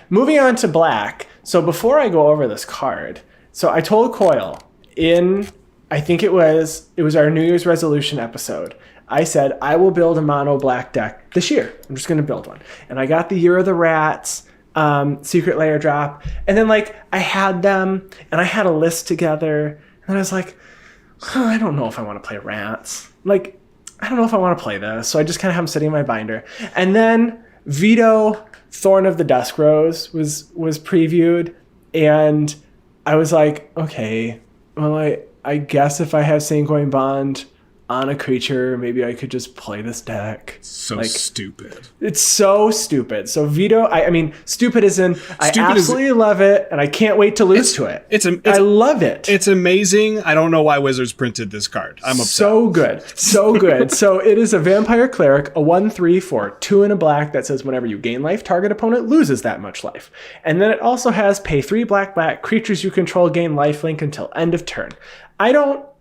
Moving on to black. So before I go over this card, so I told Coyle I think it was our New Year's resolution episode. I said, I will build a mono black deck this year. I'm just going to build one. And I got the Year of the Rats Secret Lair drop. And then I had them and I had a list together. And I was like, I don't know if I want to play Rats. I don't know if I want to play this. So I just kind of have them sitting in my binder. And then Vito Thorn of the Dusk Rose was previewed. And I was like, okay, well, I guess if I have Sanguine Bond on a creature, maybe I could just play this deck. So stupid. It's so stupid. So Vito, I mean, stupid as in, I absolutely love it, and I can't wait to lose to it. I love it. It's amazing. I don't know why Wizards printed this card. I'm upset. So good. So good. So it is a Vampire Cleric, a 1/3 for 2 and a black that says whenever you gain life, target opponent loses that much life. And then it also has pay 3 black, creatures you control gain lifelink until end of turn.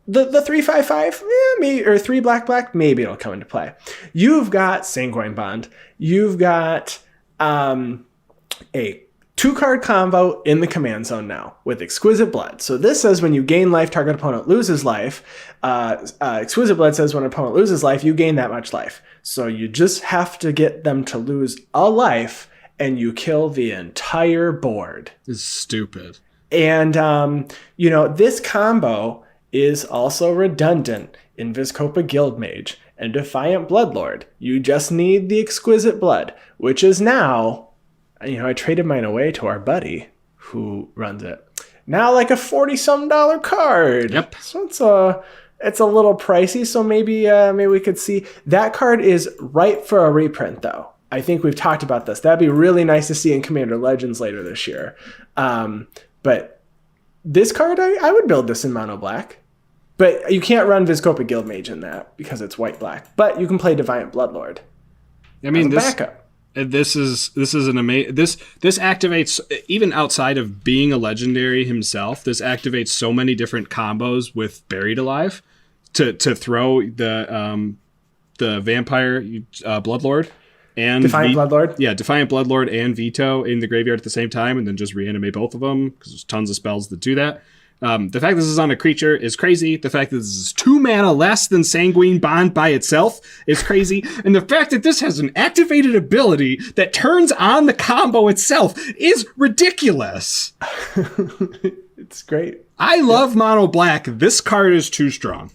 The 3/5/5, maybe, or 3 black, maybe it'll come into play. You've got Sanguine Bond. You've got a 2-card combo in the command zone now with Exquisite Blood. So this says when you gain life, target opponent loses life. Exquisite Blood says when an opponent loses life, you gain that much life. So you just have to get them to lose a life, and you kill the entire board. It's stupid. And, this combo is also redundant in Vizkopa Guildmage and Defiant Bloodlord. You just need the Exquisite Blood, which is now, I traded mine away to our buddy who runs it. Now a $40-some card. Yep. So it's a little pricey, so maybe we could see. That card is ripe for a reprint, though. I think we've talked about this. That'd be really nice to see in Commander Legends later this year. But this card, I would build this in mono black. But you can't run Vizkopa Guildmage in that because it's white-black. But you can play Defiant Bloodlord. I mean, backup. This is an amazing. This activates, even outside of being a legendary himself. This activates so many different combos with Buried Alive to throw the Vampire Bloodlord and Defiant Bloodlord. Yeah, Defiant Bloodlord and Veto in the graveyard at the same time, and then just reanimate both of them because there's tons of spells that do that. The fact this is on a creature is crazy. The fact that this is 2 mana less than Sanguine Bond by itself is crazy. And the fact that this has an activated ability that turns on the combo itself is ridiculous. It's great. I love mono black. This card is too strong.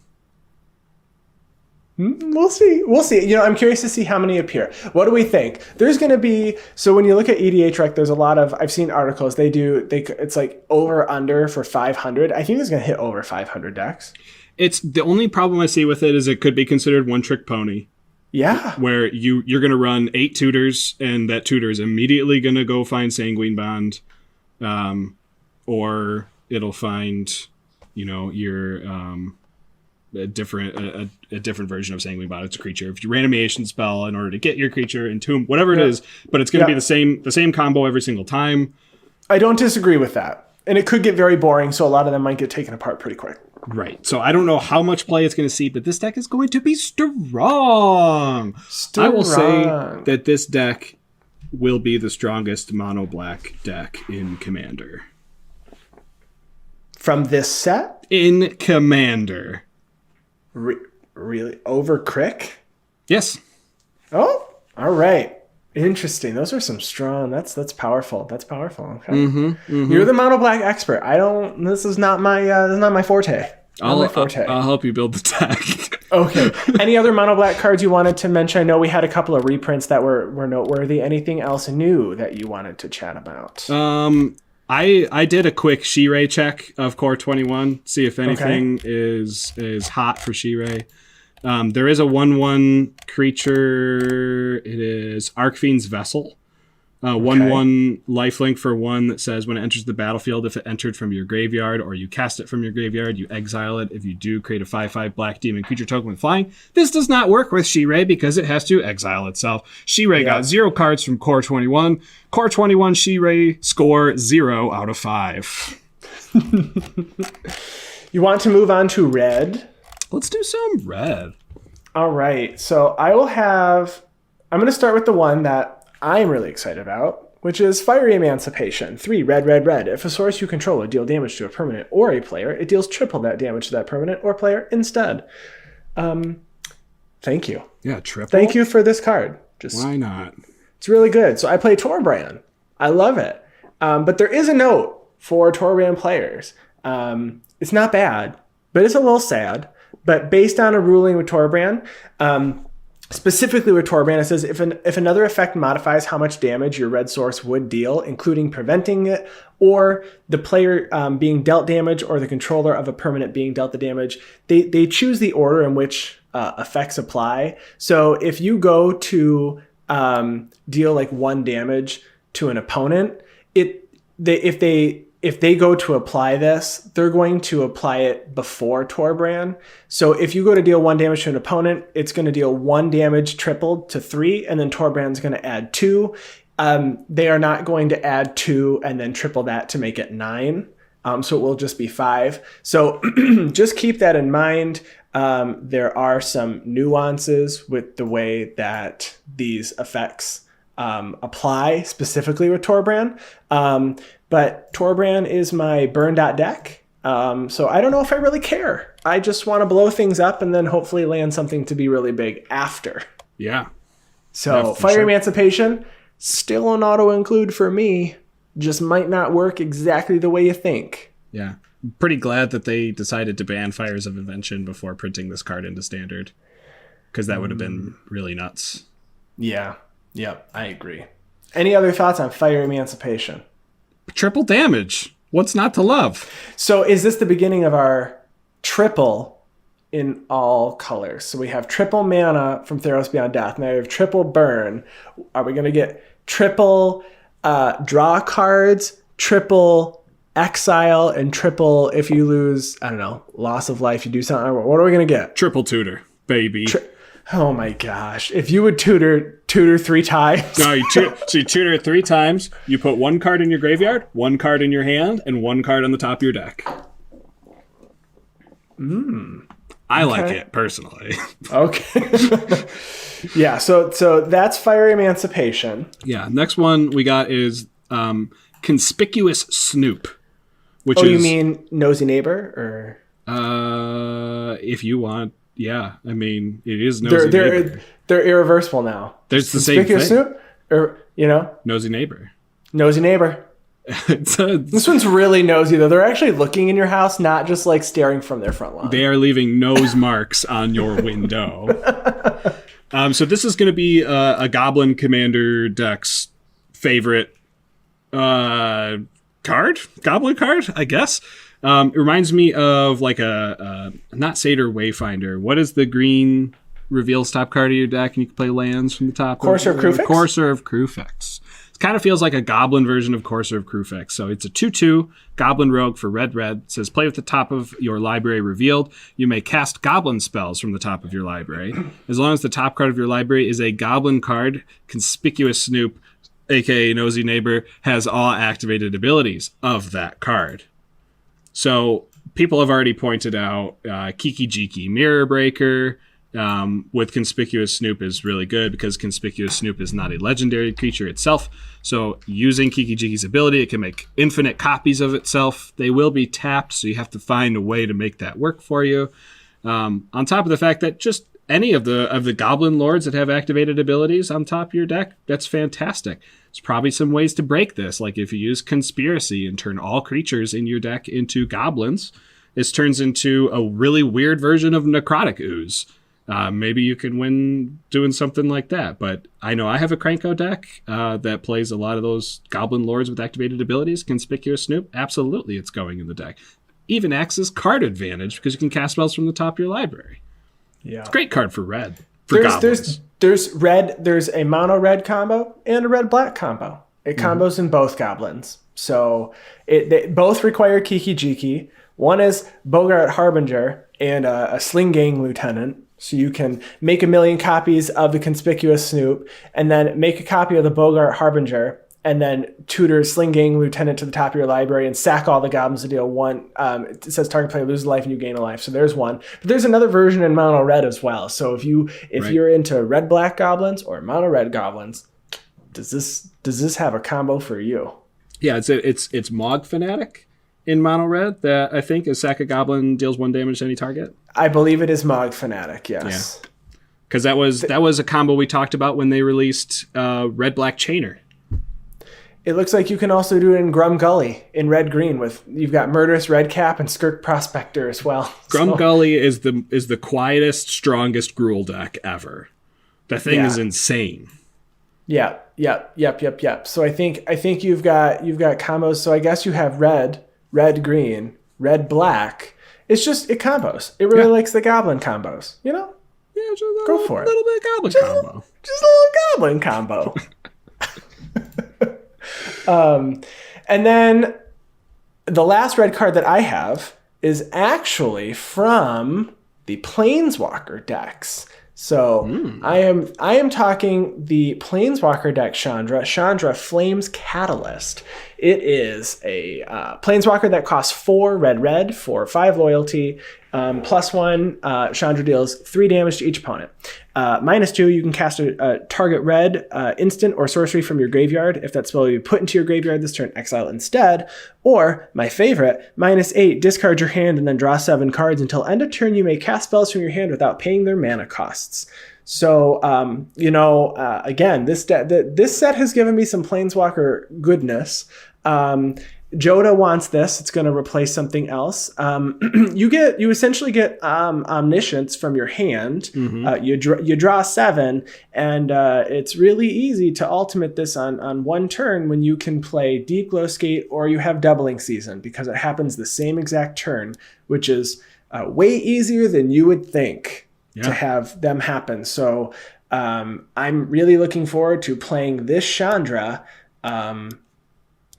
We'll see. I'm curious to see how many appear. What do we think? There's going to be, so when you look at EDH Rec, there's a lot of, I've seen articles, it's over under for 500. I think it's going to hit over 500 decks. It's the only problem I see with it is it could be considered one trick pony. Yeah. Where you're going to run 8 tutors and that tutor is immediately going to go find Sanguine Bond. Or it'll find, your, a different version of Sanguine Bond. It's a creature. If you reanimation spell in order to get your creature, entomb, whatever it is, but it's going to be the same combo every single time. I don't disagree with that. And it could get very boring, so a lot of them might get taken apart pretty quick. Right. So I don't know how much play it's going to see, but this deck is going to be strong. I will say that this deck will be the strongest mono black deck in Commander. From this set? In Commander. Really? Over Crick? Yes. Oh, all right. Interesting. Those are some strong. That's powerful. That's powerful. Okay. You're the mono black expert. This is not my forte. I'll help you build the deck. Okay. Any other mono black cards you wanted to mention? I know we had a couple of reprints that were noteworthy. Anything else new that you wanted to chat about? I did a quick Shirei check of Core 21, see if anything is hot for Shirei. There is a 1/1 creature. It is Arcfiend's Vessel. 1/1 lifelink for 1 that says when it enters the battlefield, if it entered from your graveyard or you cast it from your graveyard, you exile it. If you do, create a 5/5 black demon creature token with flying. This does not work with She-Ray because it has to exile itself. She-Ray got 0 cards from Core 21. Core 21 She-Ray score 0 out of 5. You want to move on to red? Let's do some red. All right. So I'm going to start with the one that I'm really excited about, which is Fiery Emancipation. 3 red, red, red. If a source you control would deal damage to a permanent or a player, it deals triple that damage to that permanent or player instead. Thank you. Yeah, triple. Thank you for this card. Why not? It's really good. So I play Torbran. I love it. But there is a note for Torbran players. It's not bad, but it's a little sad. But based on a ruling with Torbran, specifically with Torbran, it says if another effect modifies how much damage your red source would deal, including preventing it, or the player being dealt damage, or the controller of a permanent being dealt the damage, they choose the order in which effects apply. So if you go to deal like 1 damage to an opponent, if they go to apply this, they're going to apply it before Torbran. So if you go to deal 1 damage to an opponent, it's going to deal 1 damage tripled to 3, and then Torbran's going to add 2. They are not going to add 2 and then triple that to make it 9. So it will just be 5. So just keep that in mind. There are some nuances with the way that these effects apply specifically with Torbran. But Torbran is my burn dot deck. So I don't know if I really care. I just want to blow things up and then hopefully land something to be really big after. Yeah. So Fire Emancipation, still an auto include for me. Just might not work exactly the way you think. Yeah. I'm pretty glad that they decided to ban Fires of Invention before printing this card into Standard, because that would have been really nuts. Yeah. Yep. I agree. Any other thoughts on Fire Emancipation? Triple damage. What's not to love? So is this the beginning of our triple in all colors? So we have triple mana from Theros Beyond Death. Now we have triple burn. Are we going to get triple draw cards, triple exile, and triple if you lose, I don't know, loss of life, you do something? What are we going to get? Triple tutor, baby. Oh my gosh. If you would tutor 3 times. No, you tutor it 3 times. You put 1 card in your graveyard, 1 card in your hand, and 1 card on the top of your deck. I like it, personally. Okay. Yeah, so that's Fire Emancipation. Yeah, next one we got is Conspicuous Snoop. Which you mean Nosy Neighbor? Or if you want. Yeah, I mean, it is Nosy Neighbor. They're irreversible now. There's the same thing. Snoop, or, Nosy Neighbor. Nosy Neighbor. This one's really nosy, though. They're actually looking in your house, not just like staring from their front lawn. They are leaving nose marks on your window. So this is going to be a Goblin Commander deck's favorite card? Goblin card, I guess. It reminds me of like a not Satyr Wayfinder. What is the green reveals top card of your deck and you can play lands from the top? Courser of Kruphix? Courser of Kruphix. It kind of feels like a goblin version of Courser of Kruphix. So it's a 2/2 Goblin Rogue for red. It says play with the top of your library revealed. You may cast goblin spells from the top of your library. As long as the top card of your library is a goblin card, Conspicuous Snoop, aka Nosy Neighbor, has all activated abilities of that card. So people have already pointed out Kiki Jiki Mirror Breaker with Conspicuous Snoop is really good because Conspicuous Snoop is not a legendary creature itself. So using Kiki Jiki's ability, it can make infinite copies of itself. They will be tapped, so you have to find a way to make that work for you. On top of the fact that just any of the Goblin Lords that have activated abilities on top of your deck, that's fantastic. There's probably some ways to break this, like if you use Conspiracy and turn all creatures in your deck into goblins, this turns into a really weird version of Necrotic Ooze. Maybe you can win doing something like that, but I know I have a Krenko deck that plays a lot of those Goblin Lords with activated abilities. Conspicuous Snoop, absolutely it's going in the deck. Even acts as card advantage because you can cast spells from the top of your library. Yeah, it's a great card for red. There's red. There's a mono red combo and a red black combo. It combos in both goblins. So they both require Kiki Jiki. One is Bogart Harbinger and a Sling Gang Lieutenant. So you can make 1 million copies of the Conspicuous Snoop and then make a copy of the Bogart Harbinger and then tutor Sling Gang Lieutenant to the top of your library and sack all the goblins to deal 1. It says target player loses a life and you gain a life. So there's one. But there's another version in mono red as well. So if you're into red black goblins or mono red goblins, does this have a combo for you? Yeah, it's Mog Fanatic in mono red that I think is sack a goblin, deals 1 damage to any target. I believe it is Mog Fanatic, yes. Yeah. Because that was a combo we talked about when they released Red Black Chainer. It looks like you can also do it in Grum Gully in red green with you've got Murderous Redcap and Skirk Prospector as well. Grum Gully is the quietest, strongest Gruul deck ever. That thing is insane. Yep. So I think you've got combos. So I guess you have red green, red black. It combos. It really likes the goblin combos, you know? Yeah, just go for it. A little bit of goblin combo. Just a little goblin combo. And then the last red card that I have is actually from the Planeswalker decks. So I am talking the Planeswalker deck Chandra Flames Catalyst. It is a Planeswalker that costs 4 red for 5 loyalty. +1, Chandra deals 3 damage to each opponent. -2, you can cast a target red instant or sorcery from your graveyard. If that spell will be put into your graveyard this turn, exile it instead. Or, my favorite, -8, discard your hand and then draw 7 cards. Until end of turn, you may cast spells from your hand without paying their mana costs. So, again, this set has given me some Planeswalker goodness. Joda wants this. It's going to replace something else. You essentially get omniscience from your hand. You draw 7, and it's really easy to ultimate this on 1 turn when you can play Deep Glow Skate or you have Doubling Season because it happens the same exact turn, which is way easier than you would think to have them happen. So I'm really looking forward to playing this Chandra.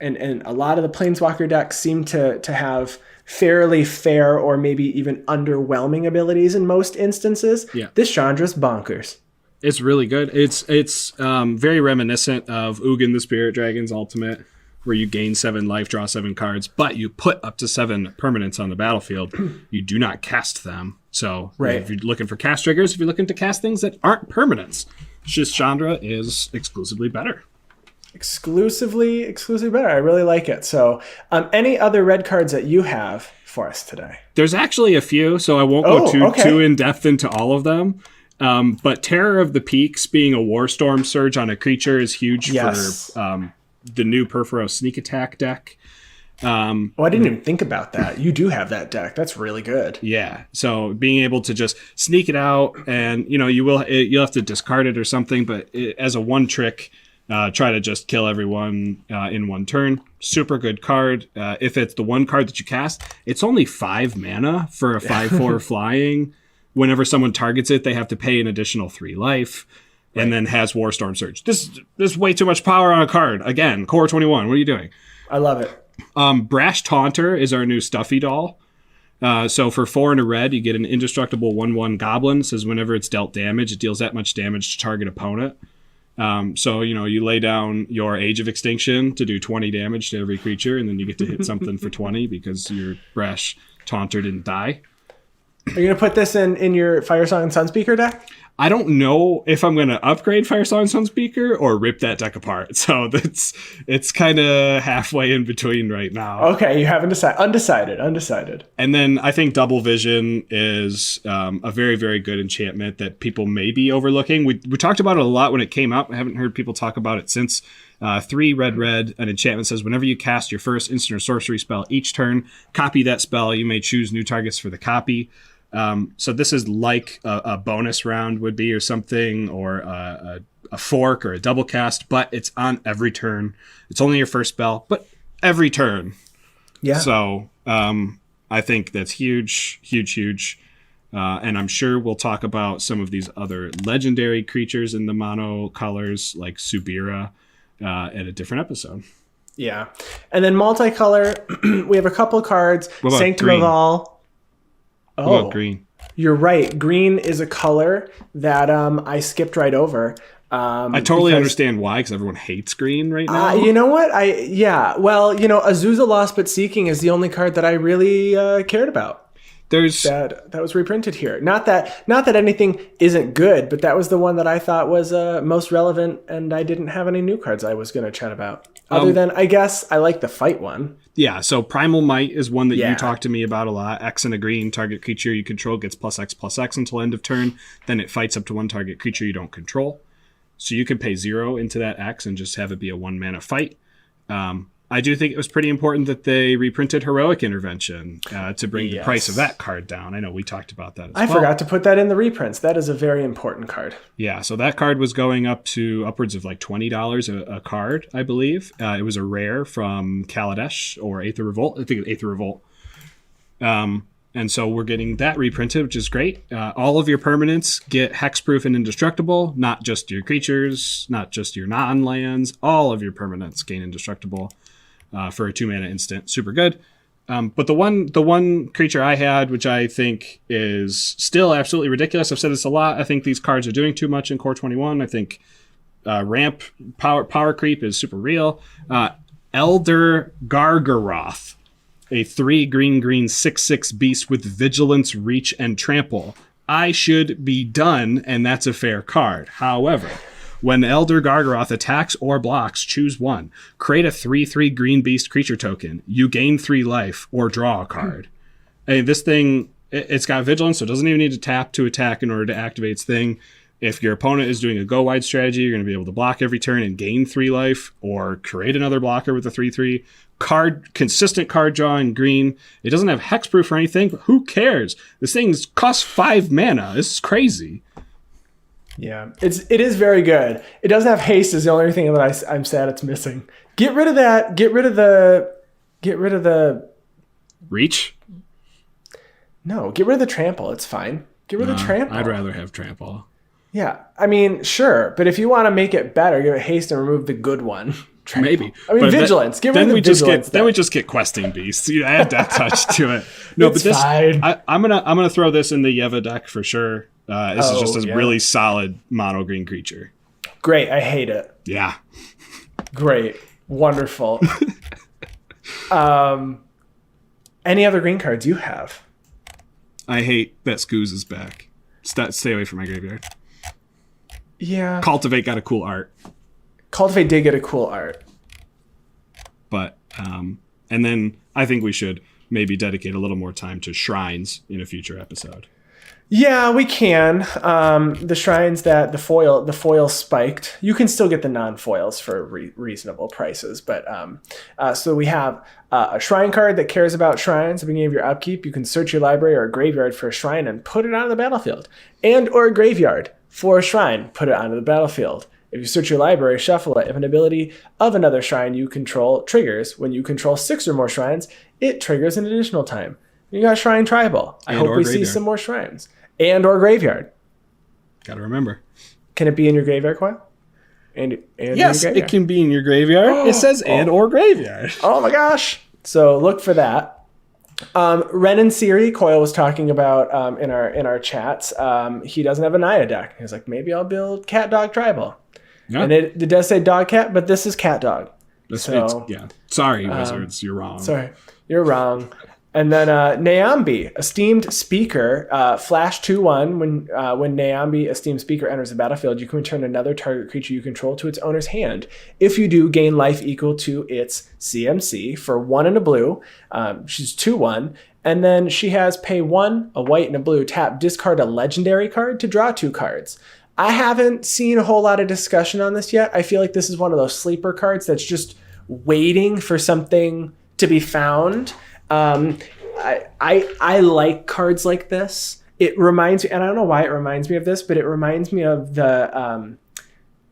And a lot of the Planeswalker decks seem to have fairly fair or maybe even underwhelming abilities in most instances. Yeah. This Chandra's bonkers. It's really good. It's very reminiscent of Ugin the Spirit Dragon's Ultimate, where you gain 7 life, draw 7 cards, but you put up to 7 permanents on the battlefield. You do not cast them. So if you're looking for cast triggers, if you're looking to cast things that aren't permanents, just Chandra is exclusively better. Exclusively better. I really like it. So any other red cards that you have for us today? There's actually a few, so I won't go too in depth into all of them. But Terror of the Peaks being a Warstorm Surge on a creature is huge for the new Purphoros Sneak Attack deck. I didn't even think about that. You do have that deck. That's really good. Yeah. So being able to just sneak it out, and you'll have to discard it or something, but as a 1 trick. Try to just kill everyone in 1 turn. Super good card. If it's the 1 card that you cast, it's only 5 mana for a 5/4 flying. Whenever someone targets it, they have to pay an additional 3 life, and then has Warstorm Surge. This is way too much power on a card. Again, Core 21. What are you doing? I love it. Brash Taunter is our new Stuffy doll. So for 4 and a red, you get an indestructible 1/1 goblin. It says whenever it's dealt damage, it deals that much damage to target opponent. So, you lay down your Age of Extinction to do 20 damage to every creature, and then you get to hit something for 20 because your Brash Taunter didn't die. Are you going to put this in your Firesong and Sunspeaker deck? I don't know if I'm going to upgrade Firesong and Sunspeaker or rip that deck apart. So it's kind of halfway in between right now. Okay, you haven't decided. Undecided. And then I think Double Vision is a very, very good enchantment that people may be overlooking. We talked about it a lot when it came out. I haven't heard people talk about it since. 3 red, an enchantment says whenever you cast your first instant or sorcery spell each turn, copy that spell. You may choose new targets for the copy. So this is like a bonus round would be or something, or a fork or a double cast, but it's on every turn. It's only your first spell, but every turn. Yeah. So I think that's huge. And I'm sure we'll talk about some of these other legendary creatures in the mono colors like Subira. at a different episode. Yeah. And then multicolor, we have a couple cards. What about Sanctum green? of All. What about green? You're right. Green is a color that I skipped right over. I totally understand why, because everyone hates green right now. You know what? Well, Azusa Lost But Seeking is the only card that I really cared about. There's that was reprinted here. Not that anything isn't good, but that was the one that I thought was most relevant, and I didn't have any new cards I was going to chat about. Other than, I guess, I like the fight one. Yeah, so Primal Might is one that you talk to me about a lot. X and a green, target creature you control gets +X/+X until end of turn. Then it fights up to one target creature you don't control. So you can pay 0 into that X and just have it be a 1-mana fight. I do think it was pretty important that they reprinted Heroic Intervention to bring the price of that card down. I know we talked about that as well. I forgot to put that in the reprints. That is a very important card. Yeah, so that card was going up to upwards of like $20 a card, I believe. It was a rare from Kaladesh or Aether Revolt. I think it's Aether Revolt. And so we're getting that reprinted, which is great. All of your permanents get hexproof and indestructible, not just your creatures, not just your non-lands. All of your permanents gain indestructible for a 2-mana instant. Super good. But the one creature I had, which I think is still absolutely ridiculous, I've said this a lot, I think these cards are doing too much in Core 21. I think ramp power creep is super real. Elder Gargaroth. A 3/3 6/6 beast with vigilance, reach, and trample. I should be done, and that's a fair card. However, when Elder Gargaroth attacks or blocks, choose one. Create a 3/3 green beast creature token. You gain 3 life or draw a card. And this thing, it's got vigilance, so it doesn't even need to tap to attack in order to activate its thing. If your opponent is doing a go wide strategy, you're going to be able to block every turn and gain 3 life, or create another blocker with a 3/3. Consistent card draw in green. It doesn't have hexproof or anything, but who cares? This thing costs 5 mana. This is crazy. Yeah, it is very good. It doesn't have haste is the only thing that I'm sad it's missing. Get rid of that. Get rid of the reach. No, get rid of the trample. It's fine. Get rid of the trample. I'd rather have trample. Yeah, I mean, sure, but if you want to make it better, give it haste and remove the good one. Trample. Maybe. I mean, vigilance. Get rid of the vigilance. Then we just get questing beasts. Add death touch to it. No, it's but this fine. I'm gonna throw this in the Yeva deck for sure. This is just a really solid mono green creature. Great. I hate it. Yeah. Great. Wonderful. Any other green cards you have? I hate that Scooz is back. Stay away from my graveyard. Yeah. Cultivate got a cool art. Cultivate did get a cool art. But, and then I think we should maybe dedicate a little more time to shrines in a future episode. Yeah, we can. The shrines that the foil spiked. You can still get the non-foils for reasonable prices. But so we have a shrine card that cares about shrines. At the beginning of your upkeep, you can search your library or a graveyard for a shrine and put it onto the battlefield. And or a graveyard for a shrine, put it onto the battlefield. If you search your library, shuffle it. If an ability of another shrine you control triggers, when you control 6 or more shrines, it triggers an additional time. You got Shrine Tribal. I hope we see some more shrines. And or graveyard. Gotta remember. Can it be in your graveyard, Kyle? And yes, it can be in your graveyard. It says and or graveyard. Oh my gosh. So look for that. Ren and Siri, Coyle was talking about in our chats. He doesn't have a Naya deck. He's like, maybe I'll build Cat Dog Tribal. Yeah. And it does say Dog Cat, but this is Cat Dog. Sorry, Wizards, you're wrong. Sorry, you're wrong. And then Nayambi, Esteemed Speaker, flash 2/1. When Nayambi, Esteemed Speaker, enters the battlefield, you can return another target creature you control to its owner's hand. If you do, gain life equal to its CMC for 1 and a blue. She's 2/1. And then she has pay 1, a white and a blue, tap, discard a legendary card to draw 2 cards. I haven't seen a whole lot of discussion on this yet. I feel like this is one of those sleeper cards that's just waiting for something to be found. I like cards like this. It reminds me, and I don't know why it reminds me of this, but it reminds me of the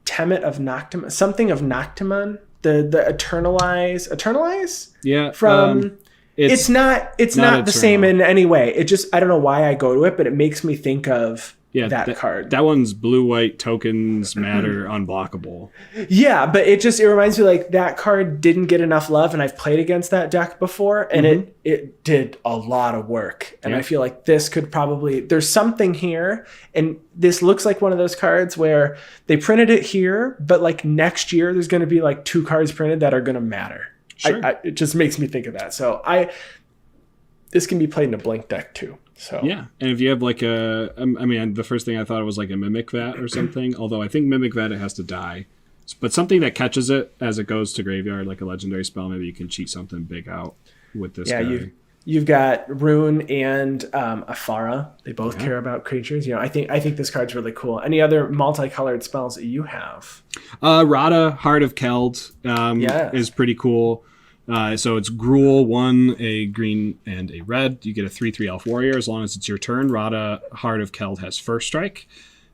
Temet of Noctimon, something of Noctimon, the Eternalize? Yeah. From it's not the same in any way. It just, I don't know why I go to it, but it makes me think of that card. That one's blue-white tokens matter unblockable. Yeah, but it reminds me like that card didn't get enough love, and I've played against that deck before, and it did a lot of work. And I feel like this could probably, there's something here, and this looks like one of those cards where they printed it here, but like next year there's going to be like 2 cards printed that are going to matter. Sure. It just makes me think of that. So this can be played in a Blink deck too. So yeah, and if you have like the first thing I thought was like a Mimic Vat or something, although I think Mimic Vat, it has to die. But something that catches it as it goes to graveyard, like a legendary spell, maybe you can cheat something big out with this guy. You've got Rune and Afara. They both care about creatures. I think this card's really cool. Any other multicolored spells that you have? Rada, Heart of Keld, is pretty cool. So it's Gruul, 1, a green, and a red. You get a 3/3 elf warrior as long as it's your turn. Rada, Heart of Keld has first strike.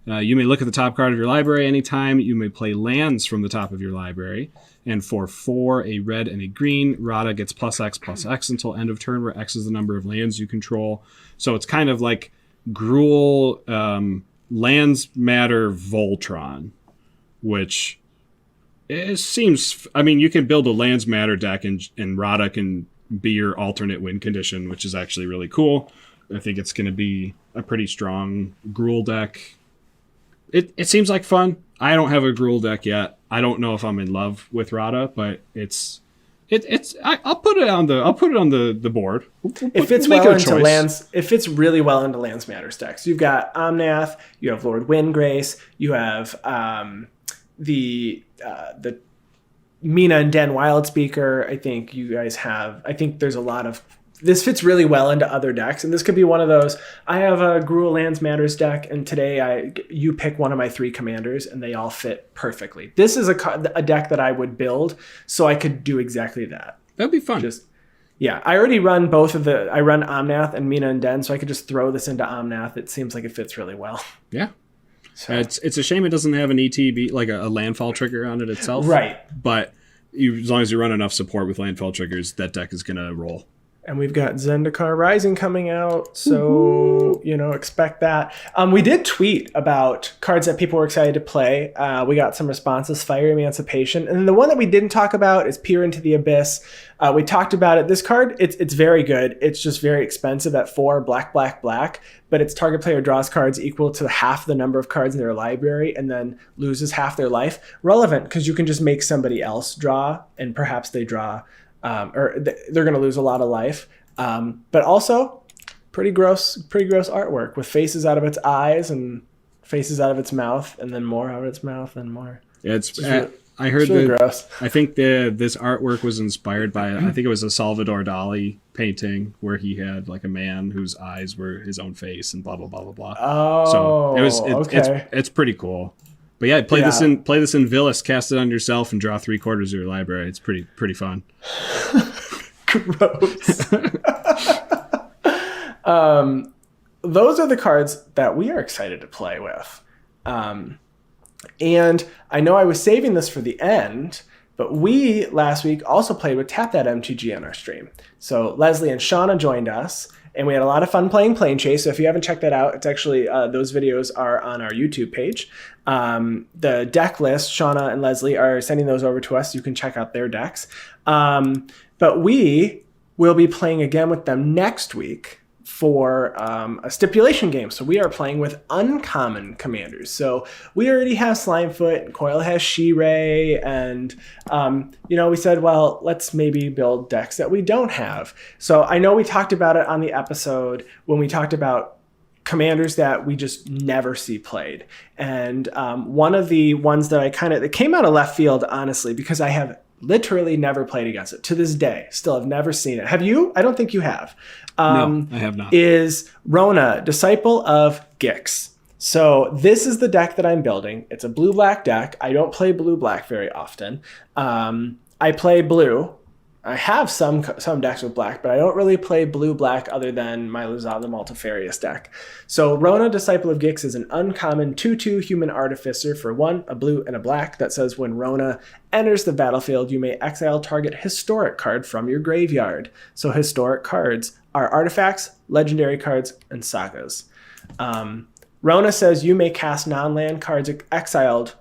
You may look at the top card of your library anytime. You may play lands from the top of your library. And for 4, a red and a green, Rada gets +X until end of turn, where X is the number of lands you control. So it's kind of like Gruul, lands matter Voltron, which... It seems, you can build a lands matter deck and Rada can be your alternate win condition, which is actually really cool. I think it's going to be a pretty strong Gruul deck. It seems like fun. I don't have a Gruul deck yet. I don't know if I'm in love with Rada, but I'll put it on the board. It fits well into lands. It fits really well into lands matters decks. You've got Omnath, you have Lord Windgrace, you have the Mina and Den Wildspeaker. I think you guys have. I think there's a lot of. This fits really well into other decks, and this could be one of those. I have a Gruul Lands Matters deck, and today you pick one of my 3 commanders, and they all fit perfectly. This is a deck that I would build, so I could do exactly that. That'd be fun. I already run both of the. I run Omnath and Mina and Den, so I could just throw this into Omnath. It seems like it fits really well. Yeah. So. It's a shame it doesn't have an ETB, like a landfall trigger on it itself. Right. But as long as you run enough support with landfall triggers, that deck is going to roll. And we've got Zendikar Rising coming out, so, expect that. We did tweet about cards that people were excited to play. We got some responses, Fire Emancipation. And then the one that we didn't talk about is Peer into the Abyss. We talked about it. This card, it's very good. It's just very expensive at 4, black, but its target player draws cards equal to half the number of cards in their library and then loses half their life. Relevant, because you can just make somebody else draw, and perhaps they draw... or they're going to lose a lot of life. But also pretty gross artwork with faces out of its eyes and faces out of its mouth and then more out of its mouth and more. Yeah, I heard really gross. I think this artwork was inspired by, I think it was a Salvador Dali painting where he had like a man whose eyes were his own face and blah, blah, blah, blah, blah. Oh, so it's pretty cool. But yeah, play this in Villas, cast it on yourself, and draw 3/4 of your library. It's pretty fun. Gross. Those are the cards that we are excited to play with. And I know I was saving this for the end, but we last week also played with Tap That MTG on our stream. So Leslie and Shauna joined us. And we had a lot of fun playing Plane Chase. So if you haven't checked that out, it's actually, those videos are on our YouTube page. The deck list, Shauna and Leslie are sending those over to us. So you can check out their decks. But we will be playing again with them next week for a stipulation game. So we are playing with uncommon commanders. So we already have Slimefoot, and Coil has She-Ray, and we said, well, let's maybe build decks that we don't have. So I know we talked about it on the episode when we talked about commanders that we just never see played. And one of the ones that that came out of left field, honestly, because I have literally never played against it to this day. Still have never seen it. Have you? I don't think you have. No, I have not. Is Rona, Disciple of Gix. So this is the deck that I'm building. It's a blue-black deck. I don't play blue-black very often. I play blue. I have some decks with black, but I don't really play blue-black other than my Luzon the Multifarious deck. So Rona, Disciple of Gix is an uncommon 2/2 human artificer for 1, a blue and a black that says when Rona enters the battlefield, you may exile target historic card from your graveyard. So historic cards are artifacts, legendary cards, and sagas. Rona says you may cast non-land cards exiled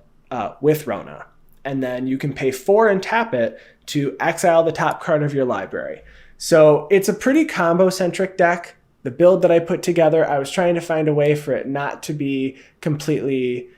with Rona. And then you can pay 4 and tap it to exile the top card of your library. So it's a pretty combo-centric deck. The build that I put together, I was trying to find a way for it not to be completely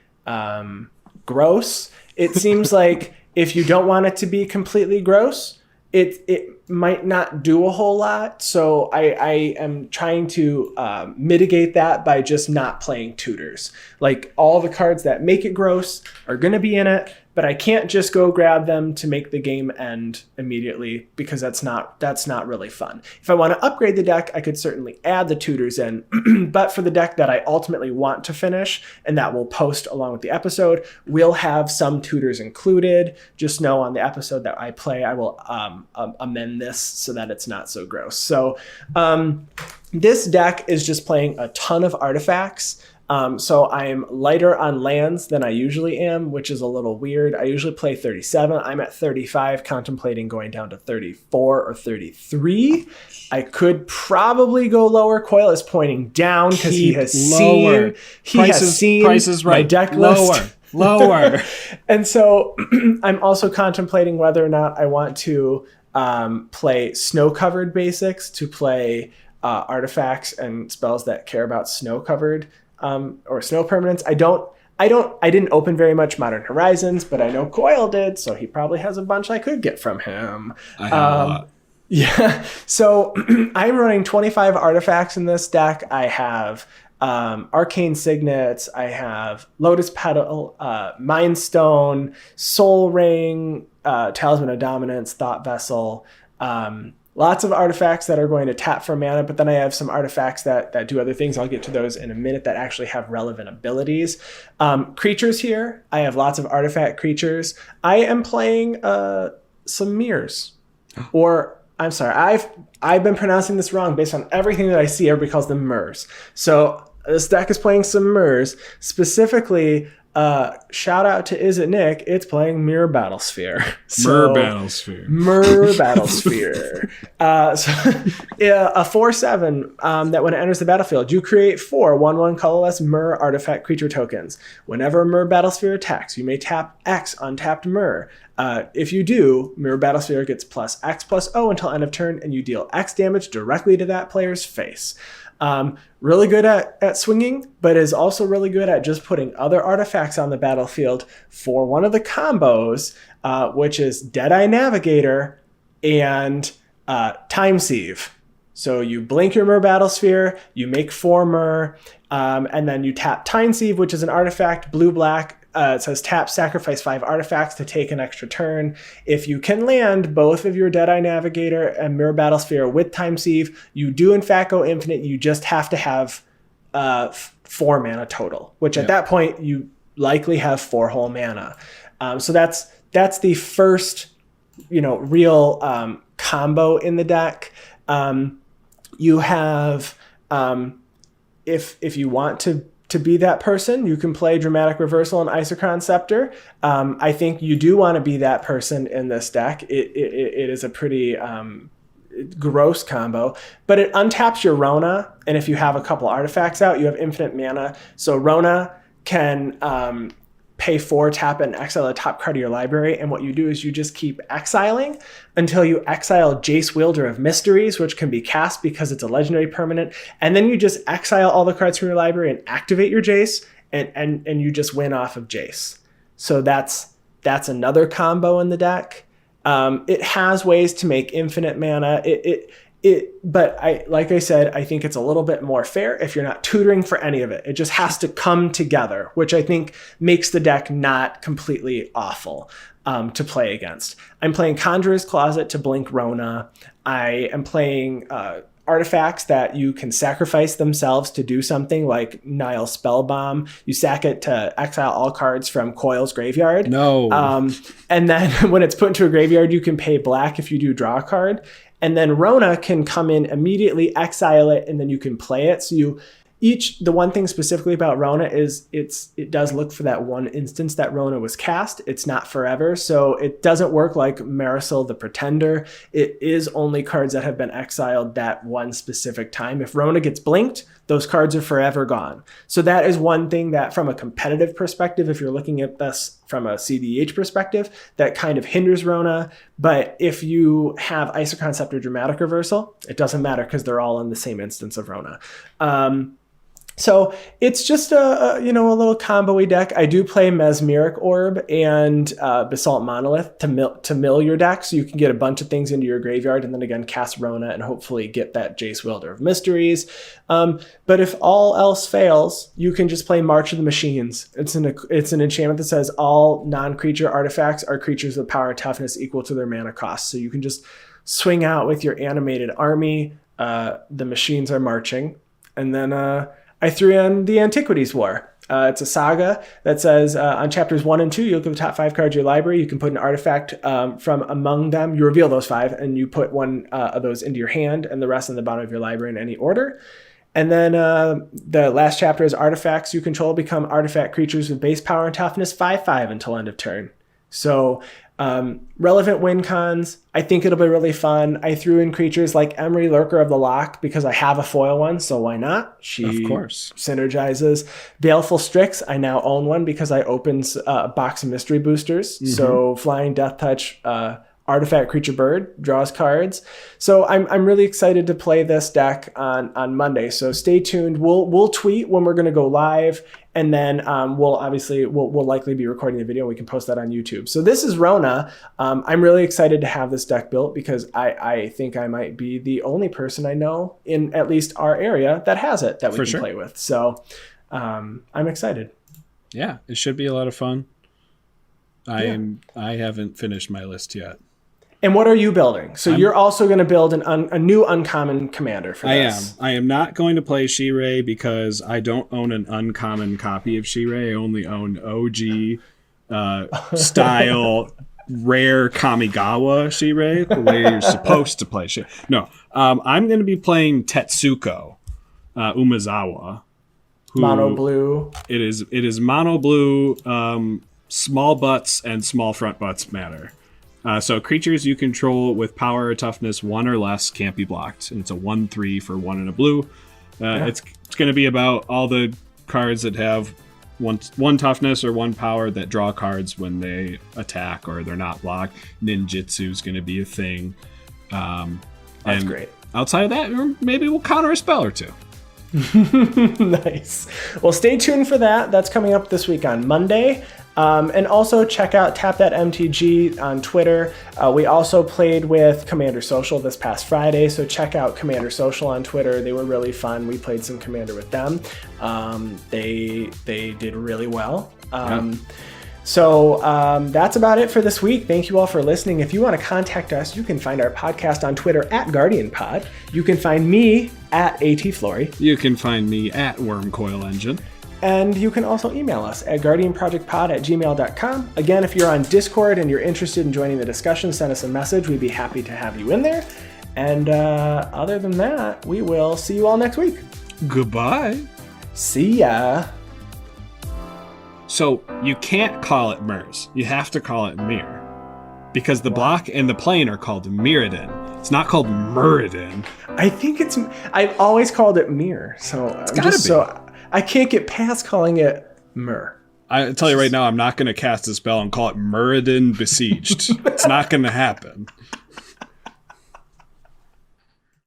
gross. It seems like if you don't want it to be completely gross, it might not do a whole lot. So I am trying to mitigate that by just not playing tutors. Like, all the cards that make it gross are going to be in it, but I can't just go grab them to make the game end immediately, because that's not really fun. If I want to upgrade the deck, I could certainly add the tutors in, but for the deck that I ultimately want to finish, and that will post along with the episode, we'll have some tutors included. Just know on the episode that I play, I will amend this so that it's not so gross. So this deck is just playing a ton of artifacts. So I'm lighter on lands than I usually am, which is a little weird. I usually play 37. I'm at 35, contemplating going down to 34 or 33. I could probably go lower. Coyle is pointing down because he has seen prices right. My deck list. Lower. And so I'm also contemplating whether or not I want to play snow-covered basics to play artifacts and spells that care about snow-covered or snow permanents. I didn't open very much Modern Horizons, but I know Coyle did, so he probably has a bunch I could get from him. I have a lot. Yeah. So I'm running 25 artifacts in this deck. I have Arcane Signets. I have Lotus Petal, Mind Stone, Soul Ring, Talisman of Dominance, Thought Vessel. Lots of artifacts that are going to tap for mana, but then I have some artifacts that do other things. I'll get to those in a minute that actually have relevant abilities. Creatures here, I have lots of artifact creatures. I am playing some mirrors. Or, I'm sorry, I've been pronouncing this wrong based on everything that I see. Everybody calls them Murs. So this deck is playing some Murs. Specifically, shout out to Is It Nick, it's playing Mirror Battlesphere. Mirror Battlesphere. A 4/7 that when it enters the battlefield, you create 4 1/1 colorless Mirror artifact creature tokens. Whenever a Mirror Battlesphere attacks, you may tap X untapped Mirror. If you do, Mirror Battlesphere gets +X+O until end of turn, and you deal X damage directly to that player's face. Really good at swinging, but is also really good at just putting other artifacts on the battlefield for one of the combos, which is Deadeye Navigator and Time Sieve. So you blink your Myr Battlesphere, you make 4 Myr, and then you tap Time Sieve, which is an artifact, blue-black. It says tap, sacrifice 5 artifacts to take an extra turn. If you can land both of your Deadeye Navigator and Mirror Battlesphere with Time Sieve, you do in fact go infinite. You just have to have 4 mana total, which at that point you likely have 4 whole mana. So that's the first, real combo in the deck. You have, if you want to be that person, you can play Dramatic Reversal and Isochron Scepter. I think you do want to be that person in this deck. It is a pretty gross combo, but it untaps your Rona, and if you have a couple artifacts out, you have infinite mana. So Rona can pay 4, tap it, and exile the top card of your library, and what you do is you just keep exiling until you exile Jace, Wielder of Mysteries, which can be cast because it's a legendary permanent, and then you just exile all the cards from your library and activate your Jace, and you just win off of Jace. So that's another combo in the deck. It has ways to make infinite mana. But like I said, I think it's a little bit more fair if you're not tutoring for any of it. It just has to come together, which I think makes the deck not completely awful to play against. I'm playing Conjurer's Closet to blink Rona. I am playing artifacts that you can sacrifice themselves to do something, like Nile Spellbomb. You sack it to exile all cards from Coil's graveyard. No. And then when it's put into a graveyard, you can pay black if you do draw a card. And then Rona can come in immediately, exile it, and then you can play it. So the one thing specifically about Rona is it does look for that one instance that Rona was cast. It's not forever, so it doesn't work like Marisol the Pretender. It is only cards that have been exiled that one specific time. If Rona gets blinked, those cards are forever gone. So that is one thing that from a competitive perspective, if you're looking at this from a CDH perspective, that kind of hinders Rona. But if you have Isoconcept or Dramatic Reversal, it doesn't matter because they're all in the same instance of Rona. So it's just a little combo-y deck. I do play Mesmeric Orb and Basalt Monolith to mill your deck, so you can get a bunch of things into your graveyard, and then again cast Rona and hopefully get that Jace Wielder of Mysteries. But if all else fails, you can just play March of the Machines. It's an enchantment that says all non-creature artifacts are creatures with power and toughness equal to their mana cost. So you can just swing out with your animated army. The machines are marching, and then I threw in the Antiquities War. It's a saga that says on chapters 1 and 2, you look at the top 5 cards of your library. You can put an artifact from among them. You reveal those 5, and you put one of those into your hand, and the rest in the bottom of your library in any order. And then the last chapter is artifacts you control become artifact creatures with base power and toughness 5/5 until end of turn. So relevant win cons. I think it'll be really fun. I threw in creatures like Emery, Lurker of the Loch, because I have a foil one, so why not? She of course synergizes. Baleful Strix, I now own one because I opened a box of mystery boosters. Mm-hmm. So Flying Death Touch, artifact creature bird draws cards. So I'm really excited to play this deck on Monday. So stay tuned. We'll tweet when we're going to go live, and then we'll likely be recording the video. We can post that on YouTube. So this is Rona. I'm really excited to have this deck built because I think I might be the only person I know in at least our area that has it that we can play with. So I'm excited. Yeah, it should be a lot of fun. I haven't finished my list yet. And what are you building? So you're also going to build a new uncommon commander for this. I am not going to play Shirei because I don't own an uncommon copy of Shirei. I only own OG style rare Kamigawa Shirei, the way you're supposed to play Shirei. No, I'm going to be playing Tetsuko Umezawa. Mono blue. It is mono blue. Small butts and small front butts matter. So creatures you control with power or toughness 1 or less can't be blocked. And it's a 1/3 for 1 and a blue. It's going to be about all the cards that have one toughness or 1 power that draw cards when they attack or they're not blocked. Ninjutsu is going to be a thing. That's great. Outside of that, maybe we'll counter a spell or two. Nice. Well, stay tuned for that. That's coming up this week on Monday. And also check out Tap That MTG on Twitter. We also played with Commander Social this past Friday, so check out Commander Social on Twitter. They were really fun. We played some Commander with them. They did really well. So that's about it for this week. Thank you all for listening. If you want to contact us, you can find our podcast on Twitter at GuardianPod. You can find me at ATFlory. You can find me at WormCoilEngine. And you can also email us at guardianprojectpod@gmail.com. Again, if you're on Discord and you're interested in joining the discussion, send us a message. We'd be happy to have you in there. And other than that, we will see you all next week. Goodbye. See ya. So you can't call it Mers. You have to call it Mir. Because the block and the plane are called Mirrodin. It's not called Muradin. I've always called it Mir. So it's gotta be. I can't get past calling it Mur. I tell you right now, I'm not going to cast a spell and call it Muradin Besieged. It's not going to happen.